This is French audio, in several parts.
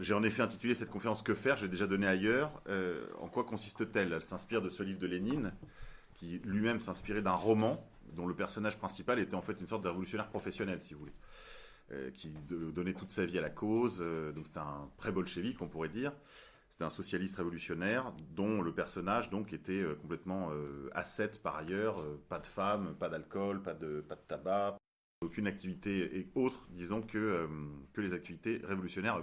J'ai en effet intitulé cette conférence Que faire, je l'ai déjà donnée ailleurs. En quoi consiste-t-elle? Elle s'inspire de ce livre de Lénine, qui lui-même s'inspirait d'un roman dont le personnage principal était en fait une sorte de révolutionnaire professionnel, si vous voulez, qui donnait toute sa vie à la cause. Donc c'était un pré-bolchevique, on pourrait dire. C'était un socialiste révolutionnaire dont le personnage donc était complètement ascète par ailleurs, pas de femmes, pas d'alcool, pas de tabac, aucune activité autre, disons, que les activités révolutionnaires.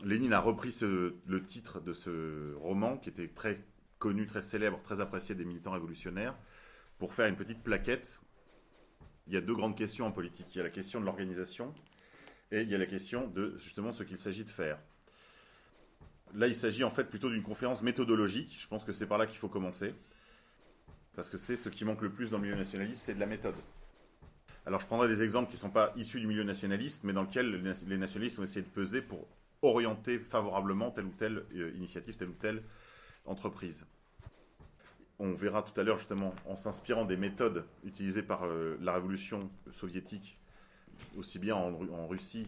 Lénine a repris le titre de ce roman, qui était très connu, très célèbre, très apprécié des militants révolutionnaires, pour faire une petite plaquette. Il y a deux grandes questions en politique. Il y a la question de l'organisation et il y a la question de justement ce qu'il s'agit de faire. Là, il s'agit en fait plutôt d'une conférence méthodologique. Je pense que c'est par là qu'il faut commencer. Parce que c'est ce qui manque le plus dans le milieu nationaliste, c'est de la méthode. Alors je prendrai des exemples qui ne sont pas issus du milieu nationaliste, mais dans lesquels les nationalistes ont essayé de peser pour orienter favorablement telle ou telle initiative, telle ou telle entreprise. On verra tout à l'heure justement, en s'inspirant des méthodes utilisées par la révolution soviétique, aussi bien en Russie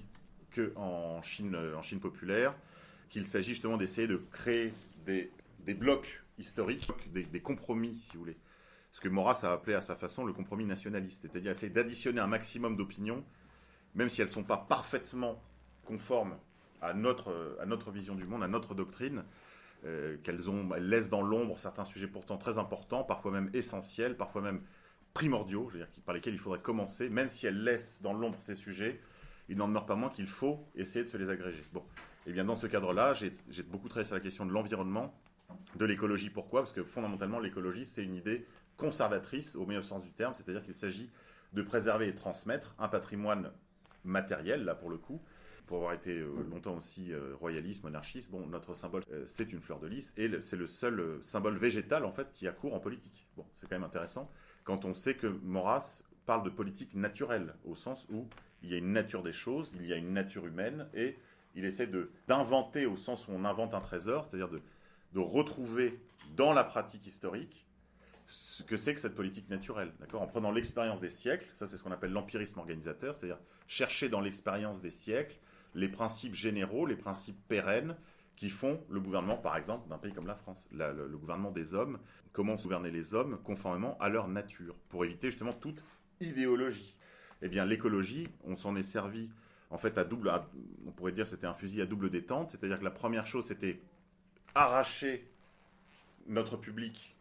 qu'en Chine populaire, qu'il s'agit justement d'essayer de créer des blocs historiques, des compromis, si vous voulez. Ce que Maurras a appelé à sa façon le compromis nationaliste, c'est-à-dire essayer d'additionner un maximum d'opinions, même si elles ne sont pas parfaitement conformes à notre vision du monde, à notre doctrine, qu'elles laissent dans l'ombre certains sujets pourtant très importants, parfois même essentiels, parfois même primordiaux, je veux dire, par lesquels il faudrait commencer, même si elles laissent dans l'ombre ces sujets, il n'en demeure pas moins qu'il faut essayer de se les agréger. Bon, et bien dans ce cadre-là, j'ai beaucoup travaillé sur la question de l'environnement, de l'écologie. Pourquoi? Parce que fondamentalement, l'écologie, c'est une idée conservatrice au meilleur sens du terme, c'est-à-dire qu'il s'agit de préserver et transmettre un patrimoine matériel, là pour le coup, pour avoir été longtemps aussi royaliste, monarchiste. Bon, notre symbole, c'est une fleur de lys, et c'est le seul symbole végétal, en fait, qui a cours en politique. Bon, c'est quand même intéressant, quand on sait que Maurras parle de politique naturelle, au sens où il y a une nature des choses, il y a une nature humaine, et il essaie d'inventer au sens où on invente un trésor, c'est-à-dire de retrouver dans la pratique historique ce que c'est que cette politique naturelle, d'accord, en prenant l'expérience des siècles. Ça c'est ce qu'on appelle l'empirisme organisateur, c'est-à-dire chercher dans l'expérience des siècles les principes généraux, les principes pérennes qui font le gouvernement, par exemple, d'un pays comme la France, le gouvernement des hommes, comment gouverner les hommes conformément à leur nature, pour éviter justement toute idéologie. Eh bien l'écologie, on s'en est servi en fait on pourrait dire que c'était un fusil à double détente, c'est-à-dire que la première chose c'était arracher notre public,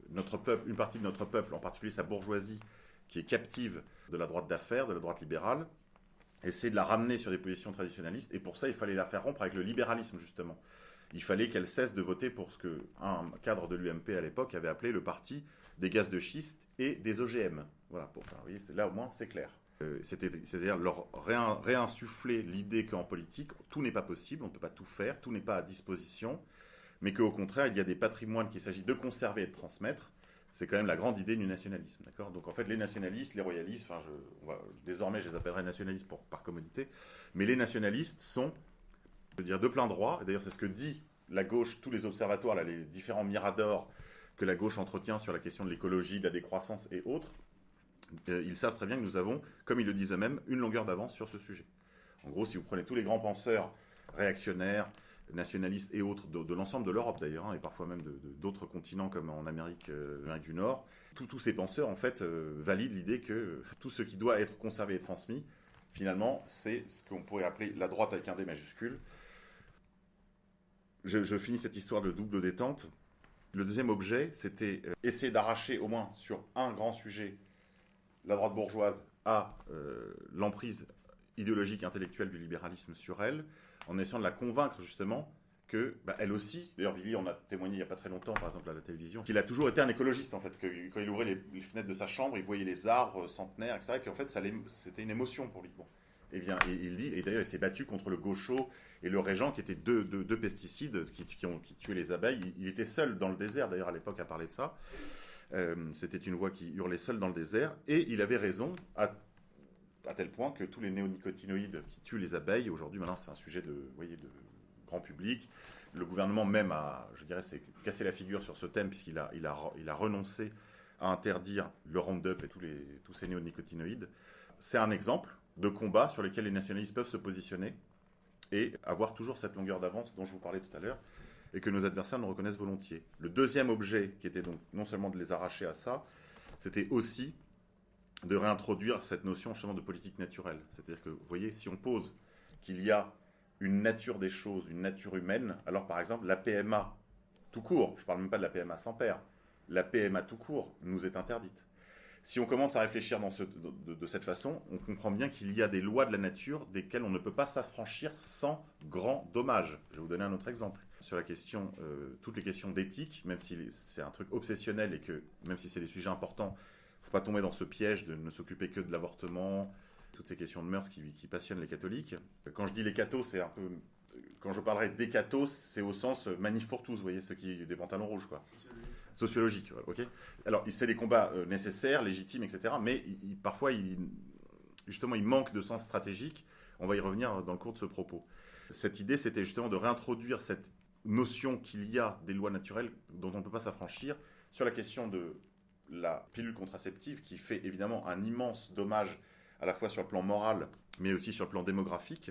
notre peuple, une partie de notre peuple, en particulier sa bourgeoisie, qui est captive de la droite d'affaires, de la droite libérale, essayer de la ramener sur des positions traditionnalistes, et pour ça, il fallait la faire rompre avec le libéralisme, justement. Il fallait qu'elle cesse de voter pour ce qu'un cadre de l'UMP à l'époque avait appelé le parti des gaz de schiste et des OGM. Voilà, vous voyez, là au moins, c'est clair. C'est-à-dire leur réinsuffler l'idée qu'en politique, tout n'est pas possible, on ne peut pas tout faire, tout n'est pas à disposition, mais qu'au contraire, il y a des patrimoines qu'il s'agit de conserver et de transmettre. C'est quand même la grande idée du nationalisme, d'accord? Donc en fait, les nationalistes, les royalistes, désormais je les appellerai nationalistes par commodité, mais les nationalistes sont, je veux dire, de plein droit, et d'ailleurs c'est ce que dit la gauche, tous les observatoires, là, les différents miradors que la gauche entretient sur la question de l'écologie, de la décroissance et autres, ils savent très bien que nous avons, comme ils le disent eux-mêmes, une longueur d'avance sur ce sujet. En gros, si vous prenez tous les grands penseurs réactionnaires, nationalistes et autres, de l'ensemble de l'Europe d'ailleurs, et parfois même d'autres continents comme en Amérique du Nord, tous ces penseurs en fait valident l'idée que tout ce qui doit être conservé et transmis, finalement, c'est ce qu'on pourrait appeler la droite avec un D majuscule. Je finis cette histoire de double détente. Le deuxième objet, c'était essayer d'arracher au moins sur un grand sujet la droite bourgeoise à l'emprise idéologique et intellectuelle du libéralisme sur elle, en essayant de la convaincre justement que, elle aussi, d'ailleurs Villy en a témoigné il n'y a pas très longtemps, par exemple à la télévision, qu'il a toujours été un écologiste en fait, que quand il ouvrait les fenêtres de sa chambre, il voyait les arbres centenaires, etc., et qu'en fait c'était une émotion pour lui. Bon. Et bien, il dit, et d'ailleurs il s'est battu contre le gaucho et le régent, qui étaient deux pesticides qui tuaient les abeilles. Il était seul dans le désert d'ailleurs à l'époque à parler de ça. C'était une voix qui hurlait seule dans le désert, et il avait raison à tel point que tous les néonicotinoïdes qui tuent les abeilles, aujourd'hui, maintenant, c'est un sujet de grand public. Le gouvernement même s'est cassé la figure sur ce thème, puisqu'il a renoncé à interdire le Roundup et tous ces néonicotinoïdes. C'est un exemple de combat sur lequel les nationalistes peuvent se positionner et avoir toujours cette longueur d'avance dont je vous parlais tout à l'heure, et que nos adversaires nous reconnaissent volontiers. Le deuxième objet, qui était donc non seulement de les arracher à ça, c'était aussi de réintroduire cette notion justement de politique naturelle. C'est-à-dire que, vous voyez, si on pose qu'il y a une nature des choses, une nature humaine, alors par exemple, la PMA tout court, je ne parle même pas de la PMA sans père, la PMA tout court nous est interdite. Si on commence à réfléchir de cette façon, on comprend bien qu'il y a des lois de la nature desquelles on ne peut pas s'affranchir sans grand dommage. Je vais vous donner un autre exemple. Sur la question, toutes les questions d'éthique, même si c'est un truc obsessionnel et que même si c'est des sujets importants, il ne faut pas tomber dans ce piège de ne s'occuper que de l'avortement, toutes ces questions de mœurs qui passionnent les catholiques. Quand je dis les cathos, c'est un peu... Quand je parlerai des cathos, c'est au sens manif pour tous, vous voyez, ceux qui des pantalons rouges, quoi. Sociologique, ok. Alors, c'est des combats nécessaires, légitimes, etc. Mais parfois, justement, il manque de sens stratégique. On va y revenir dans le cours de ce propos. Cette idée, c'était justement de réintroduire cette notion qu'il y a des lois naturelles dont on ne peut pas s'affranchir sur la question de la pilule contraceptive, qui fait évidemment un immense dommage à la fois sur le plan moral, mais aussi sur le plan démographique,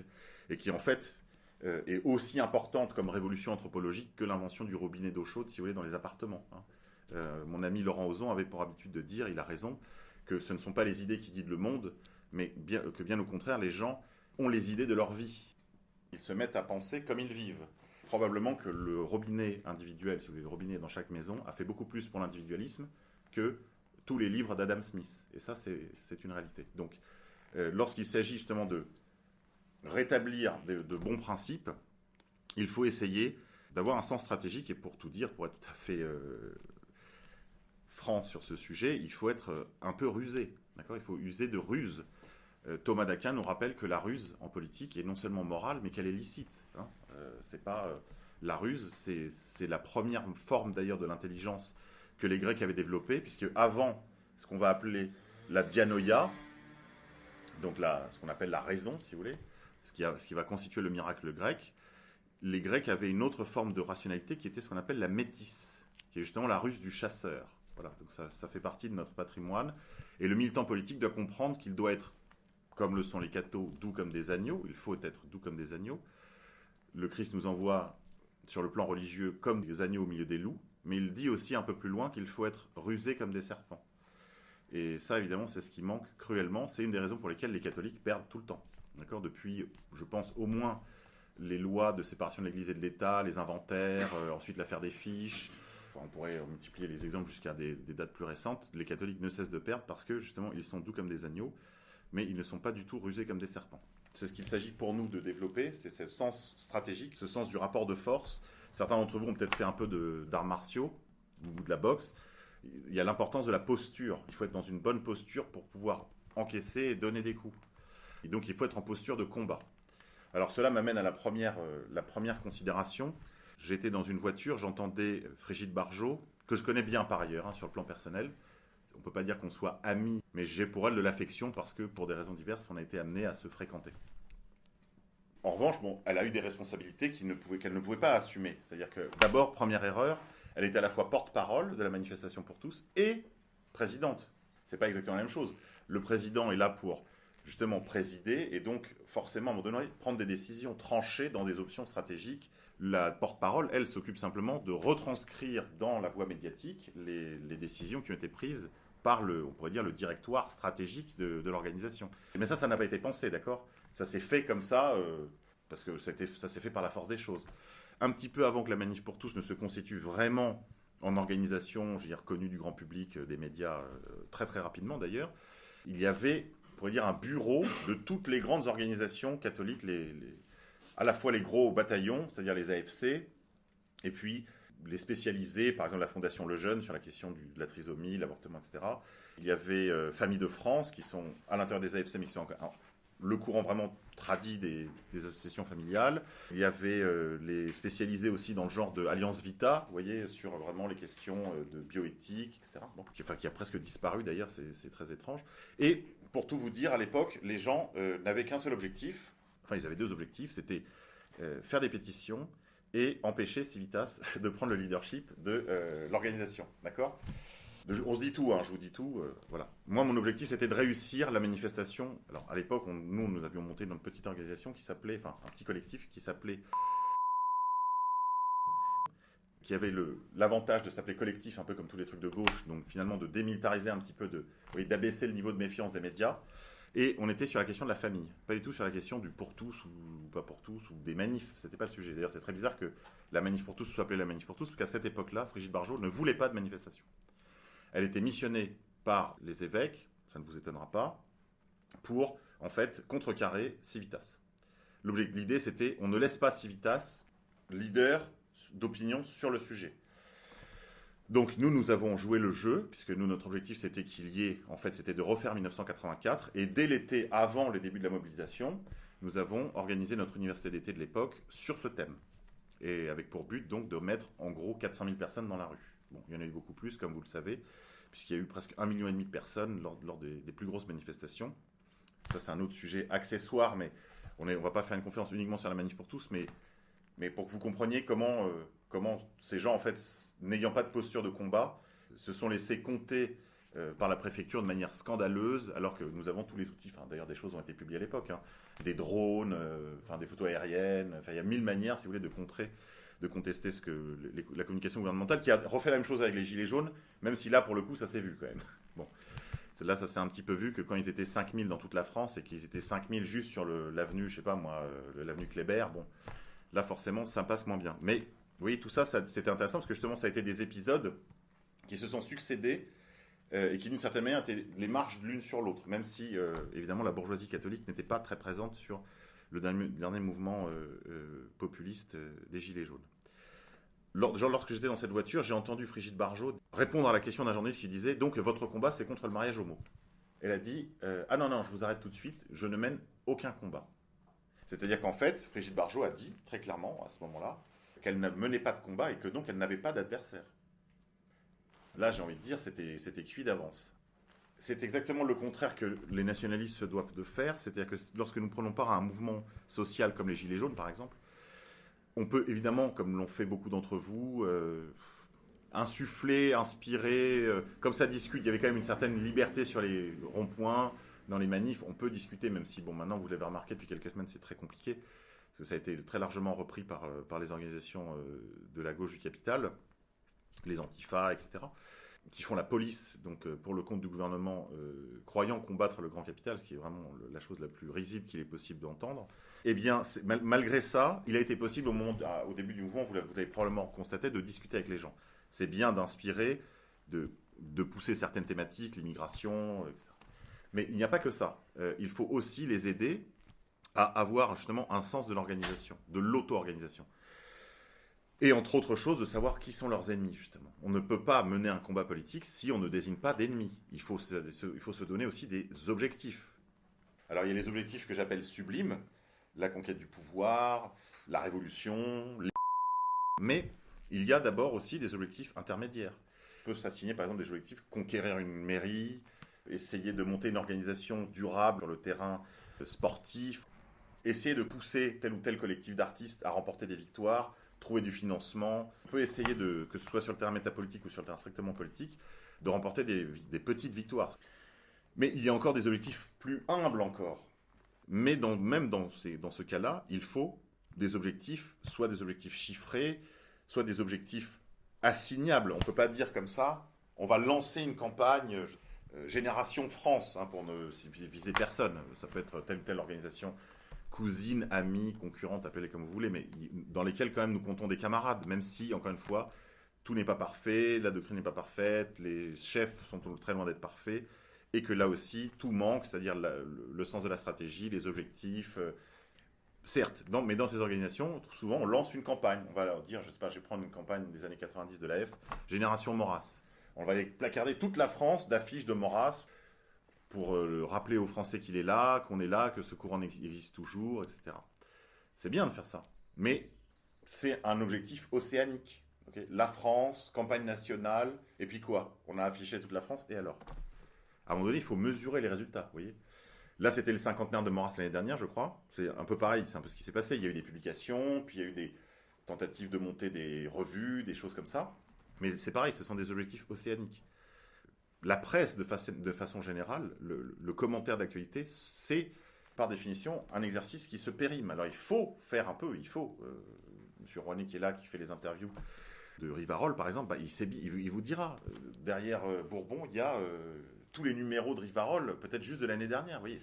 et qui en fait est aussi importante comme révolution anthropologique que l'invention du robinet d'eau chaude, si vous voulez, dans les appartements. Mon ami Laurent Ozon avait pour habitude de dire, il a raison, que ce ne sont pas les idées qui guident le monde, mais que bien au contraire, les gens ont les idées de leur vie. Ils se mettent à penser comme ils vivent. Probablement que le robinet individuel, si vous voulez, le robinet dans chaque maison, a fait beaucoup plus pour l'individualisme que tous les livres d'Adam Smith. Et ça, c'est une réalité. Donc, lorsqu'il s'agit justement de rétablir de bons principes, il faut essayer d'avoir un sens stratégique. Et pour tout dire, pour être tout à fait franc sur ce sujet, il faut être un peu rusé. D'accord ? Il faut user de ruse. Thomas d'Aquin nous rappelle que la ruse en politique est non seulement morale, mais qu'elle est licite. C'est pas la ruse, c'est la première forme d'ailleurs de l'intelligence que les Grecs avaient développée, puisque avant ce qu'on va appeler la dianoia, donc ce qu'on appelle la raison, si vous voulez, ce qui va constituer le miracle grec, les Grecs avaient une autre forme de rationalité qui était ce qu'on appelle la métis, qui est justement la ruse du chasseur. Voilà, donc ça fait partie de notre patrimoine. Et le militant politique doit comprendre qu'il doit être, comme le sont les cathos, doux comme des agneaux. Il faut être doux comme des agneaux. Le Christ nous envoie, sur le plan religieux, comme des agneaux au milieu des loups. Mais il dit aussi un peu plus loin qu'il faut être rusé comme des serpents. Et ça, évidemment, c'est ce qui manque cruellement. C'est une des raisons pour lesquelles les catholiques perdent tout le temps. D'accord ? Depuis, je pense, au moins les lois de séparation de l'Église et de l'État, les inventaires, ensuite l'affaire des fiches. Enfin, on pourrait multiplier les exemples jusqu'à des dates plus récentes. Les catholiques ne cessent de perdre parce que, justement, ils sont doux comme des agneaux, mais ils ne sont pas du tout rusés comme des serpents. C'est ce qu'il s'agit pour nous de développer, c'est ce sens stratégique, ce sens du rapport de force. Certains d'entre vous ont peut-être fait un peu d'arts martiaux ou de la boxe. Il y a l'importance de la posture. Il faut être dans une bonne posture pour pouvoir encaisser et donner des coups. Et donc il faut être en posture de combat. Alors cela m'amène à la première considération. J'étais dans une voiture, j'entendais Frigide Barjot, que je connais bien par ailleurs, sur le plan personnel. On ne peut pas dire qu'on soit amis, mais j'ai pour elle de l'affection parce que pour des raisons diverses, on a été amenés à se fréquenter. En revanche, elle a eu des responsabilités qu'elle ne pouvait pas assumer. C'est-à-dire que d'abord, première erreur, elle était à la fois porte-parole de la manifestation pour tous et présidente. C'est pas exactement la même chose. Le président est là pour justement présider et donc forcément à un moment donné prendre des décisions tranchées dans des options stratégiques. La porte-parole, elle, s'occupe simplement de retranscrire dans la voie médiatique les décisions qui ont été prises par on pourrait dire, le directoire stratégique de l'organisation. Mais ça n'a pas été pensé, d'accord ? Ça s'est fait comme ça, parce que ça s'est fait par la force des choses. Un petit peu avant que la Manif pour tous ne se constitue vraiment en organisation, je veux dire, connue du grand public, des médias, très très rapidement d'ailleurs, il y avait, on pourrait dire, un bureau de toutes les grandes organisations catholiques, à la fois les gros bataillons, c'est-à-dire les AFC, et puis les spécialisés, par exemple la Fondation Le Jeune sur la question de la trisomie, l'avortement, etc. Il y avait Familles de France, qui sont à l'intérieur des AFC, mais qui sont le courant vraiment tradit des associations familiales. Il y avait les spécialisés aussi dans le genre de Alliance Vita, vous voyez, sur vraiment les questions de bioéthique, etc. Qui a presque disparu d'ailleurs, c'est très étrange. Et pour tout vous dire, à l'époque, les gens n'avaient qu'un seul objectif, enfin ils avaient deux objectifs, c'était faire des pétitions et empêcher Civitas de prendre le leadership de l'organisation, d'accord ? On se dit tout, hein, je vous dis tout. Voilà. Moi, mon objectif, c'était de réussir la manifestation. Alors, à l'époque, nous avions monté une petite organisation qui s'appelait, enfin, un petit collectif qui s'appelait, qui avait l'avantage de s'appeler collectif, un peu comme tous les trucs de gauche, donc finalement de démilitariser un petit peu, d'abaisser le niveau de méfiance des médias. Et on était sur la question de la famille, pas du tout sur la question du pour tous ou pas pour tous, ou des manifs, c'était pas le sujet. D'ailleurs, c'est très bizarre que la manif pour tous soit appelée la manif pour tous, parce qu'à cette époque-là, Brigitte Bardot ne voulait pas de manifestation. Elle était missionnée par les évêques, ça ne vous étonnera pas, pour, en fait, contrecarrer Civitas. L'idée, c'était, on ne laisse pas Civitas leader d'opinion sur le sujet. Donc nous avons joué le jeu, puisque notre objectif c'était qu'il y ait, en fait c'était de refaire 1984, et dès l'été, avant le début de la mobilisation, nous avons organisé notre université d'été de l'époque sur ce thème, et avec pour but donc de mettre en gros 400 000 personnes dans la rue. Bon, il y en a eu beaucoup plus, comme vous le savez, puisqu'il y a eu presque 1,5 million de personnes lors des plus grosses manifestations. Ça c'est un autre sujet accessoire, mais on ne va pas faire une conférence uniquement sur la manif pour tous, mais pour que vous compreniez comment ces gens, en fait, n'ayant pas de posture de combat, se sont laissés compter par la préfecture de manière scandaleuse, alors que nous avons tous les outils. Enfin, d'ailleurs, des choses ont été publiées à l'époque, hein. Des drones, des photos aériennes. Enfin, il y a 1000 manières, si vous voulez, de contester la communication gouvernementale, qui a refait la même chose avec les Gilets jaunes, même si là, pour le coup, ça s'est vu quand même. Bon. Là, ça s'est un petit peu vu que quand ils étaient 5000 dans toute la France et qu'ils étaient 5000 juste sur l'avenue, je sais pas moi, l'avenue Kléber, bon, là, forcément, ça passe moins bien. Mais oui, tout ça, c'était intéressant parce que justement, ça a été des épisodes qui se sont succédés et qui, d'une certaine manière, étaient les marches l'une sur l'autre, même si, évidemment, la bourgeoisie catholique n'était pas très présente sur le dernier mouvement populiste des Gilets jaunes. Lorsque j'étais dans cette voiture, j'ai entendu Brigitte Bardot répondre à la question d'un journaliste qui disait « Donc, votre combat, c'est contre le mariage homo ». Elle a dit « Ah non, je vous arrête tout de suite, je ne mène aucun combat ». C'est-à-dire qu'en fait, Brigitte Bardot a dit, très clairement, à ce moment-là, qu'elle ne menait pas de combat et que donc elle n'avait pas d'adversaire. Là, j'ai envie de dire, c'était cuit d'avance. C'est exactement le contraire que les nationalistes se doivent de faire, c'est-à-dire que lorsque nous prenons part à un mouvement social comme les Gilets jaunes, par exemple, on peut évidemment, comme l'ont fait beaucoup d'entre vous, insuffler, inspirer, comme ça discute, il y avait quand même une certaine liberté sur les ronds-points, dans les manifs, on peut discuter, même si, bon, maintenant, vous l'avez remarqué, depuis quelques semaines, c'est très compliqué, parce que ça a été très largement repris par les organisations de la gauche du capital, les antifas, etc., qui font la police, donc pour le compte du gouvernement, croyant combattre le grand capital, ce qui est vraiment la chose la plus risible qu'il est possible d'entendre. Eh bien, malgré ça, il a été possible au début du mouvement, vous l'avez probablement constaté, de discuter avec les gens. C'est bien d'inspirer, de pousser certaines thématiques, l'immigration, etc. Mais il n'y a pas que ça. Il faut aussi les aider à avoir justement un sens de l'organisation, de l'auto-organisation. Et entre autres choses, de savoir qui sont leurs ennemis, justement. On ne peut pas mener un combat politique si on ne désigne pas d'ennemis. Il faut se donner aussi des objectifs. Alors il y a les objectifs que j'appelle sublimes, la conquête du pouvoir, la révolution, mais il y a d'abord aussi des objectifs intermédiaires. On peut s'assigner par exemple des objectifs, conquérir une mairie, essayer de monter une organisation durable sur le terrain sportif, essayer de pousser tel ou tel collectif d'artistes à remporter des victoires, trouver du financement. On peut essayer, que ce soit sur le terrain métapolitique ou sur le terrain strictement politique, de remporter des petites victoires. Mais il y a encore des objectifs plus humbles encore. Mais même dans ce cas-là, il faut des objectifs, soit des objectifs chiffrés, soit des objectifs assignables. On ne peut pas dire comme ça, on va lancer une campagne Génération France, hein, pour ne viser personne. Ça peut être telle ou telle organisation, cousine, amie, concurrente, appelez comme vous voulez, mais dans lesquelles quand même nous comptons des camarades, même si, encore une fois, tout n'est pas parfait, la doctrine n'est pas parfaite, les chefs sont très loin d'être parfaits, et que là aussi, tout manque, c'est-à-dire le sens de la stratégie, les objectifs. Certes, mais dans ces organisations, souvent, on lance une campagne. On va leur dire, je sais pas, je vais prendre une campagne des années 90 de l'AF, Génération Maurras. On va placarder toute la France d'affiches de Maurras pour rappeler aux Français qu'il est là, qu'on est là, que ce courant existe toujours, etc. C'est bien de faire ça, mais c'est un objectif océanique. Okay, la France, campagne nationale, et puis quoi? On a affiché toute la France, et alors? À un moment donné, il faut mesurer les résultats, vous voyez. Là, c'était le cinquantenaire de Maurras l'année dernière, je crois. C'est un peu pareil, c'est un peu ce qui s'est passé. Il y a eu des publications, puis il y a eu des tentatives de monter des revues, des choses comme ça. Mais c'est pareil, ce sont des objectifs océaniques. la presse, de façon générale, le commentaire d'actualité, c'est par définition un exercice qui se périme. Alors il faut faire un peu, Monsieur Rouanet qui est là, qui fait les interviews de Rivarol par exemple, il vous dira, derrière Bourbon, il y a tous les numéros de Rivarol, peut-être juste de l'année dernière. Vous voyez,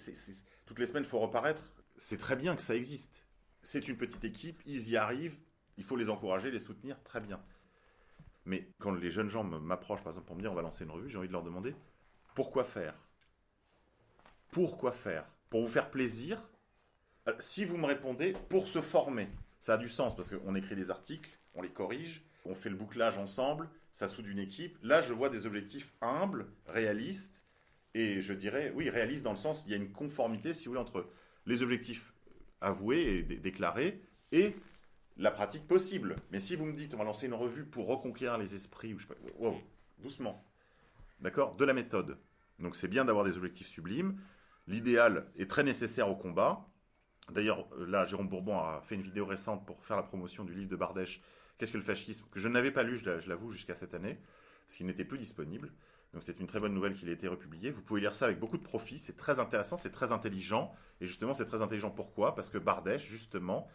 toutes les semaines, il faut reparaître. C'est très bien que ça existe. C'est une petite équipe, ils y arrivent, il faut les encourager, les soutenir, très bien. Mais quand les jeunes gens m'approchent, par exemple, pour me dire on va lancer une revue, j'ai envie de leur demander pourquoi faire ? Pourquoi faire ? Pour vous faire plaisir ? Si vous me répondez pour se former, ça a du sens parce qu'on écrit des articles, on les corrige, on fait le bouclage ensemble, ça soude une équipe. Là, je vois des objectifs humbles, réalistes, et je dirais, oui, réalistes dans le sens, il y a une conformité, si vous voulez, entre les objectifs avoués et déclarés et la pratique possible. Mais si vous me dites, on va lancer une revue pour reconquérir les esprits, ou je sais pas, wow, doucement, d'accord, de la méthode. Donc c'est bien d'avoir des objectifs sublimes. L'idéal est très nécessaire au combat. D'ailleurs, là, Jérôme Bourbon a fait une vidéo récente pour faire la promotion du livre de Bardèche, Qu'est-ce que le fascisme ? Que je n'avais pas lu, je l'avoue, jusqu'à cette année, parce qu'il n'était plus disponible. Donc c'est une très bonne nouvelle qu'il ait été republié. Vous pouvez lire ça avec beaucoup de profit, c'est très intéressant, c'est très intelligent. Et justement, c'est très intelligent pourquoi ? Parce que Bardèche, justement,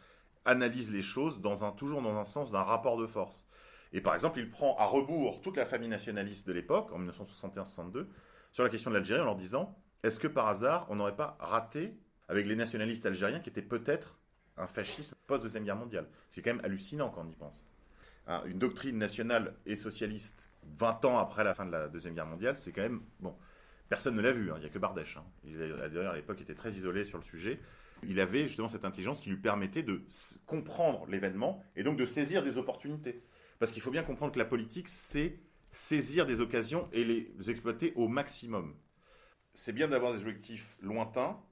analyse les choses toujours dans un sens d'un rapport de force. Et par exemple, il prend à rebours toute la famille nationaliste de l'époque, en 1961-62, sur la question de l'Algérie, en leur disant, est-ce que par hasard, on n'aurait pas raté avec les nationalistes algériens qui étaient peut-être un fascisme post-Deuxième Guerre mondiale ? C'est quand même hallucinant quand on y pense. Une doctrine nationale et socialiste 20 ans après la fin de la Deuxième Guerre mondiale, c'est quand même... Bon, personne ne l'a vu, il n'y a que Bardèche. D'ailleurs, à l'époque, il était très isolé sur le sujet. Il avait justement cette intelligence qui lui permettait de comprendre l'événement et donc de saisir des opportunités. Parce qu'il faut bien comprendre que la politique, c'est saisir des occasions et les exploiter au maximum. C'est bien d'avoir des objectifs lointains,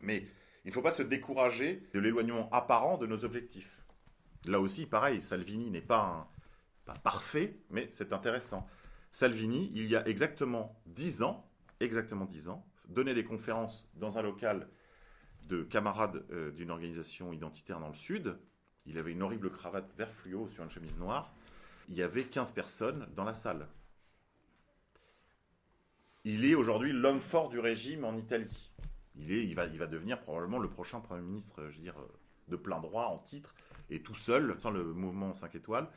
mais il ne faut pas se décourager de l'éloignement apparent de nos objectifs. Là aussi, pareil, Salvini n'est pas parfait, mais c'est intéressant. Salvini, il y a exactement 10 ans, donnait des conférences dans un local de camarades d'une organisation identitaire dans le Sud. Il avait une horrible cravate vert fluo sur une chemise noire. Il y avait 15 personnes dans la salle. Il est aujourd'hui l'homme fort du régime en Italie. Il va devenir probablement le prochain Premier ministre, je veux dire, de plein droit, en titre, et tout seul, sans le mouvement 5 étoiles.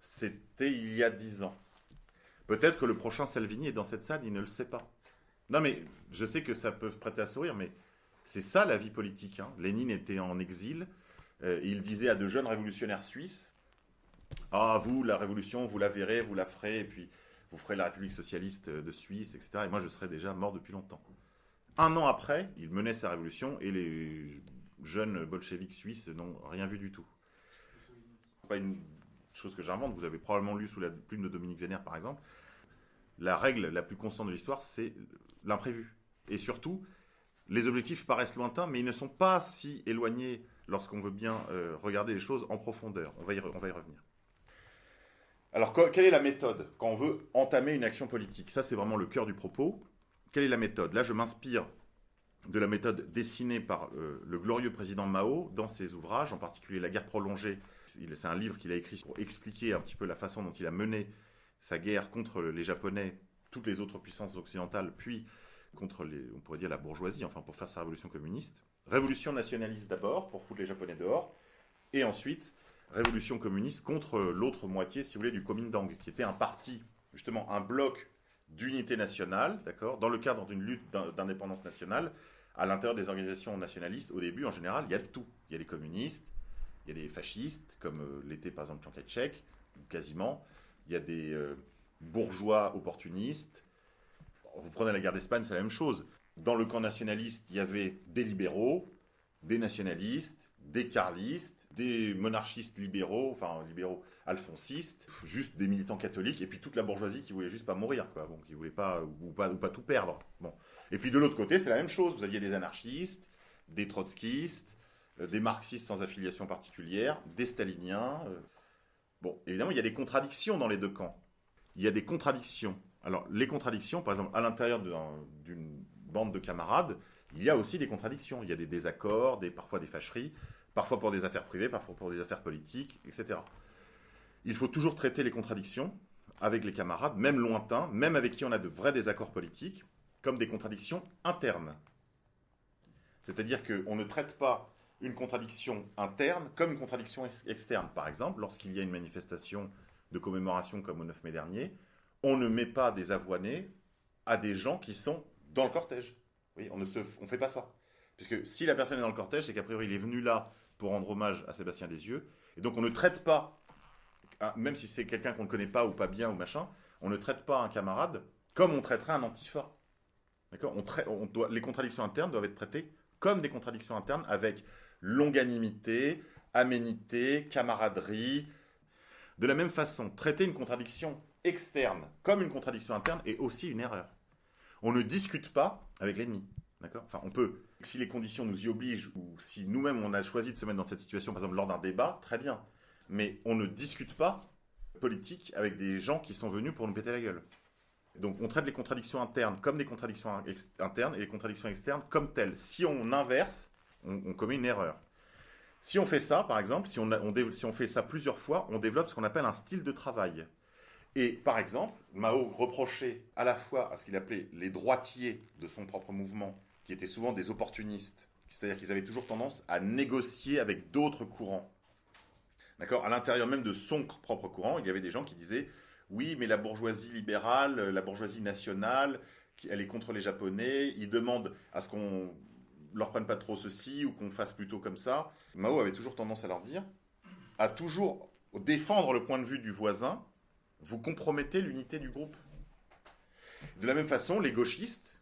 C'était il y a 10 ans. Peut-être que le prochain Salvini est dans cette salle, il ne le sait pas. Non mais, je sais que ça peut prêter à sourire, mais c'est ça la vie politique. Lénine était en exil, il disait à de jeunes révolutionnaires suisses, « Ah, vous, la révolution, vous la verrez, vous la ferez, et puis vous ferez la République socialiste de Suisse, etc. Et moi, je serais déjà mort depuis longtemps. » Un an après, il menait sa révolution, et les jeunes bolcheviks suisses n'ont rien vu du tout. Pas une chose que j'invente, vous avez probablement lu sous la plume de Dominique Vénère, par exemple. La règle la plus constante de l'histoire, c'est l'imprévu. Et surtout, les objectifs paraissent lointains, mais ils ne sont pas si éloignés lorsqu'on veut bien regarder les choses en profondeur. On va y revenir. Alors, quelle est la méthode quand on veut entamer une action politique ? Ça, c'est vraiment le cœur du propos. Quelle est la méthode ? Là, je m'inspire de la méthode dessinée par le glorieux président Mao dans ses ouvrages, en particulier La guerre prolongée. C'est un livre qu'il a écrit pour expliquer un petit peu la façon dont il a mené sa guerre contre les Japonais, toutes les autres puissances occidentales, puis contre, on pourrait dire, la bourgeoisie, enfin pour faire sa révolution communiste. Révolution nationaliste d'abord, pour foutre les Japonais dehors, et ensuite révolution communiste contre l'autre moitié, si vous voulez, du Kuomintang, qui était un parti, justement un bloc d'unité nationale, d'accord, dans le cadre d'une lutte d'indépendance nationale, à l'intérieur des organisations nationalistes. Au début, en général, il y a tout. Il y a les communistes, il y a des fascistes, comme l'était par exemple Chiang Kai-shek, quasiment. Il y a des bourgeois opportunistes. Vous prenez la guerre d'Espagne, c'est la même chose. Dans le camp nationaliste, il y avait des libéraux, des nationalistes, des carlistes, des monarchistes libéraux, enfin libéraux alphonsistes, juste des militants catholiques, et puis toute la bourgeoisie qui voulait juste pas mourir, quoi, bon, qui voulait pas ou pas tout perdre. Bon. Et puis de l'autre côté, c'est la même chose. Vous aviez des anarchistes, des trotskistes, des marxistes sans affiliation particulière, des staliniens. Bon, évidemment, il y a des contradictions dans les deux camps. Il y a des contradictions. Alors, les contradictions, par exemple, à l'intérieur d'une bande de camarades, il y a aussi des contradictions. Il y a des désaccords, parfois des fâcheries, parfois pour des affaires privées, parfois pour des affaires politiques, etc. Il faut toujours traiter les contradictions avec les camarades, même lointains, même avec qui on a de vrais désaccords politiques, comme des contradictions internes. C'est-à-dire qu'on ne traite pas une contradiction interne comme une contradiction externe. Par exemple, lorsqu'il y a une manifestation de commémoration comme au 9 mai dernier, on ne met pas des avoinés à des gens qui sont dans le cortège. Oui, on ne fait pas ça. Puisque si la personne est dans le cortège, c'est qu'a priori il est venu là pour rendre hommage à Sébastien Desieux. Et donc on ne traite pas, même si c'est quelqu'un qu'on ne connaît pas ou pas bien ou machin, on ne traite pas un camarade comme on traiterait un antifa. D'accord. Les contradictions internes doivent être traitées comme des contradictions internes avec longanimité, aménité, camaraderie. De la même façon, traiter une contradiction externe comme une contradiction interne est aussi une erreur. On ne discute pas avec l'ennemi. D'accord. Enfin, on peut, si les conditions nous y obligent, ou si nous-mêmes on a choisi de se mettre dans cette situation, par exemple lors d'un débat, très bien. Mais on ne discute pas politique avec des gens qui sont venus pour nous péter la gueule. Donc on traite les contradictions internes comme des contradictions internes et les contradictions externes comme telles. Si on inverse, on commet une erreur. Si on fait ça, par exemple, si on fait ça plusieurs fois, on développe ce qu'on appelle un style de travail. Et par exemple, Mao reprochait à la fois à ce qu'il appelait les droitiers de son propre mouvement, qui étaient souvent des opportunistes, c'est-à-dire qu'ils avaient toujours tendance à négocier avec d'autres courants. D'accord. À l'intérieur même de son propre courant, il y avait des gens qui disaient « Oui, mais la bourgeoisie libérale, la bourgeoisie nationale, elle est contre les Japonais, ils demandent à ce qu'on leur prenne pas trop ceci ou qu'on fasse plutôt comme ça. » Mao avait toujours tendance à leur dire, à toujours défendre le point de vue du voisin, vous compromettez l'unité du groupe. De la même façon, les gauchistes,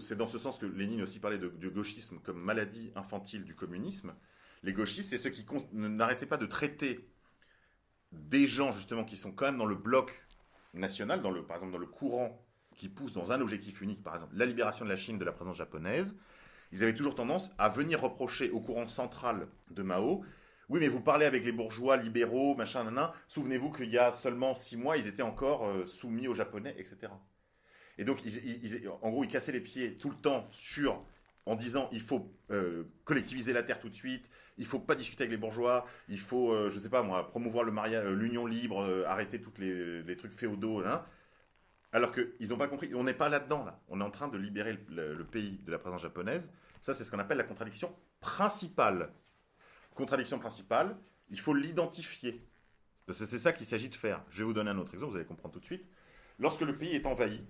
c'est dans ce sens que Lénine aussi parlait de gauchisme comme maladie infantile du communisme, les gauchistes, c'est ceux qui n'arrêtaient pas de traiter des gens justement qui sont quand même dans le bloc national, par exemple dans le courant qui pousse dans un objectif unique, par exemple la libération de la Chine de la présence japonaise. Ils avaient toujours tendance à venir reprocher au courant central de Mao, oui mais vous parlez avec les bourgeois libéraux, machin, nanan, souvenez-vous qu'il y a seulement 6 mois, ils étaient encore soumis aux Japonais, etc. Et donc, en gros, ils cassaient les pieds tout le temps en disant il faut collectiviser la terre tout de suite, il faut pas discuter avec les bourgeois, il faut, je sais pas moi, promouvoir le mariage, l'union libre, arrêter tous les trucs féodaux, hein. Alors qu'ils n'ont pas compris, on n'est pas là-dedans, là. On est en train de libérer le pays de la présence japonaise. Ça, c'est ce qu'on appelle la contradiction principale. Contradiction principale, il faut l'identifier. Parce que c'est ça qu'il s'agit de faire. Je vais vous donner un autre exemple, vous allez comprendre tout de suite. Lorsque le pays est envahi,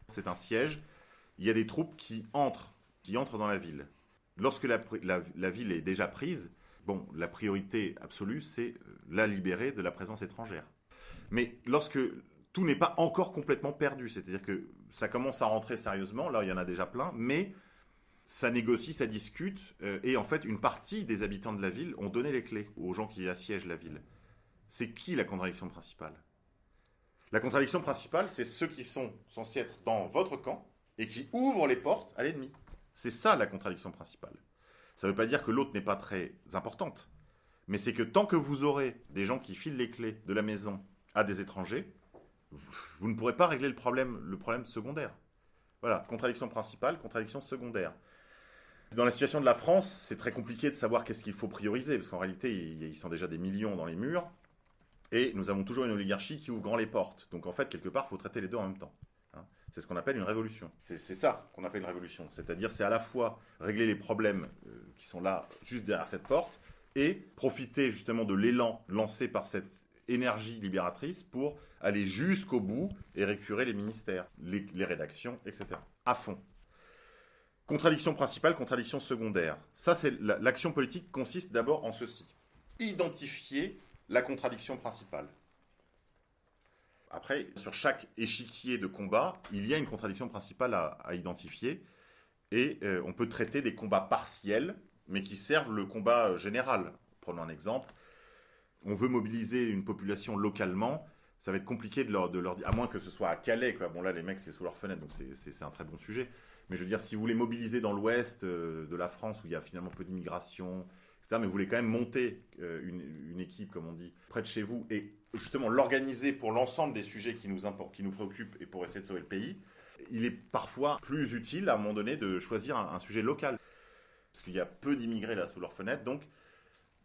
c'est un siège, il y a des troupes qui entrent dans la ville. Lorsque la ville est déjà prise, bon, la priorité absolue, c'est la libérer de la présence étrangère. Mais lorsque tout n'est pas encore complètement perdu, c'est-à-dire que ça commence à rentrer sérieusement, là il y en a déjà plein, mais ça négocie, ça discute, et en fait une partie des habitants de la ville ont donné les clés aux gens qui assiègent la ville. C'est qui la contradiction principale ? La contradiction principale, c'est ceux qui sont censés être dans votre camp et qui ouvrent les portes à l'ennemi. C'est ça la contradiction principale. Ça ne veut pas dire que l'autre n'est pas très importante, mais c'est que tant que vous aurez des gens qui filent les clés de la maison à des étrangers, vous ne pourrez pas régler le problème secondaire. Voilà, contradiction principale, contradiction secondaire. Dans la situation de la France, c'est très compliqué de savoir qu'est-ce qu'il faut prioriser, parce qu'en réalité, ils sont déjà des millions dans les murs, et nous avons toujours une oligarchie qui ouvre grand les portes. Donc en fait, quelque part, il faut traiter les deux en même temps. C'est ce qu'on appelle une révolution. C'est ça qu'on appelle une révolution. C'est-à-dire, c'est à la fois régler les problèmes qui sont là, juste derrière cette porte, et profiter justement de l'élan lancé par cette énergie libératrice pour aller jusqu'au bout et récurer les ministères, les rédactions, etc. À fond. Contradiction principale, contradiction secondaire. Ça, c'est l'action politique consiste d'abord en ceci. Identifier la contradiction principale. Après, sur chaque échiquier de combat, il y a une contradiction principale à identifier. Et on peut traiter des combats partiels, mais qui servent le combat général. Prenons un exemple. On veut mobiliser une population localement. Ça va être compliqué de leur dire, à moins que ce soit à Calais, quoi. Bon là, les mecs, c'est sous leur fenêtre, donc c'est un très bon sujet. Mais je veux dire, si vous voulez mobiliser dans l'ouest de la France, où il y a finalement peu d'immigration, etc., mais vous voulez quand même monter une équipe, comme on dit, près de chez vous, et justement l'organiser pour l'ensemble des sujets qui nous préoccupent et pour essayer de sauver le pays, il est parfois plus utile, à un moment donné, de choisir un sujet local. Parce qu'il y a peu d'immigrés là sous leur fenêtre, donc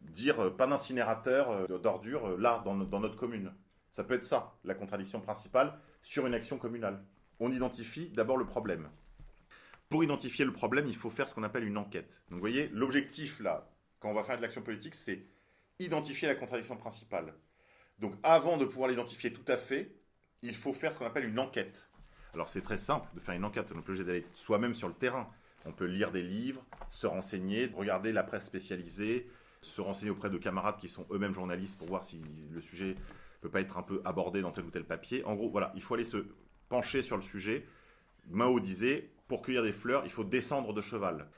dire pas d'incinérateur, d'ordures, là, dans notre commune. Ça peut être ça, la contradiction principale sur une action communale. On identifie d'abord le problème. Pour identifier le problème, il faut faire ce qu'on appelle une enquête. Donc vous voyez, l'objectif là, quand on va faire de l'action politique, c'est identifier la contradiction principale. Donc avant de pouvoir l'identifier tout à fait, il faut faire ce qu'on appelle une enquête. Alors c'est très simple de faire une enquête, on n'est pas obligé d'aller soi-même sur le terrain. On peut lire des livres, se renseigner, regarder la presse spécialisée, se renseigner auprès de camarades qui sont eux-mêmes journalistes pour voir si le sujet ne peut pas être un peu abordé dans tel ou tel papier. En gros, voilà, il faut aller se pencher sur le sujet. Mao disait, pour cueillir des fleurs, il faut descendre de cheval.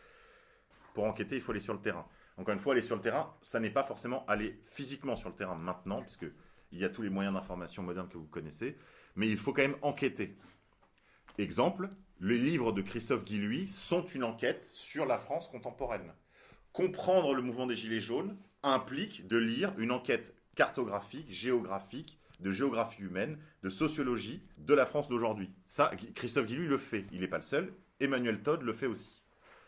Pour enquêter, il faut aller sur le terrain. Encore une fois, aller sur le terrain, ça n'est pas forcément aller physiquement sur le terrain maintenant, puisque il y a tous les moyens d'information modernes que vous connaissez, mais il faut quand même enquêter. Exemple, les livres de Christophe Guilluy sont une enquête sur la France contemporaine. Comprendre le mouvement des Gilets jaunes implique de lire une enquête cartographique, géographique, de géographie humaine, de sociologie de la France d'aujourd'hui. Ça, Christophe Guilluy le fait. Il n'est pas le seul. Emmanuel Todd le fait aussi.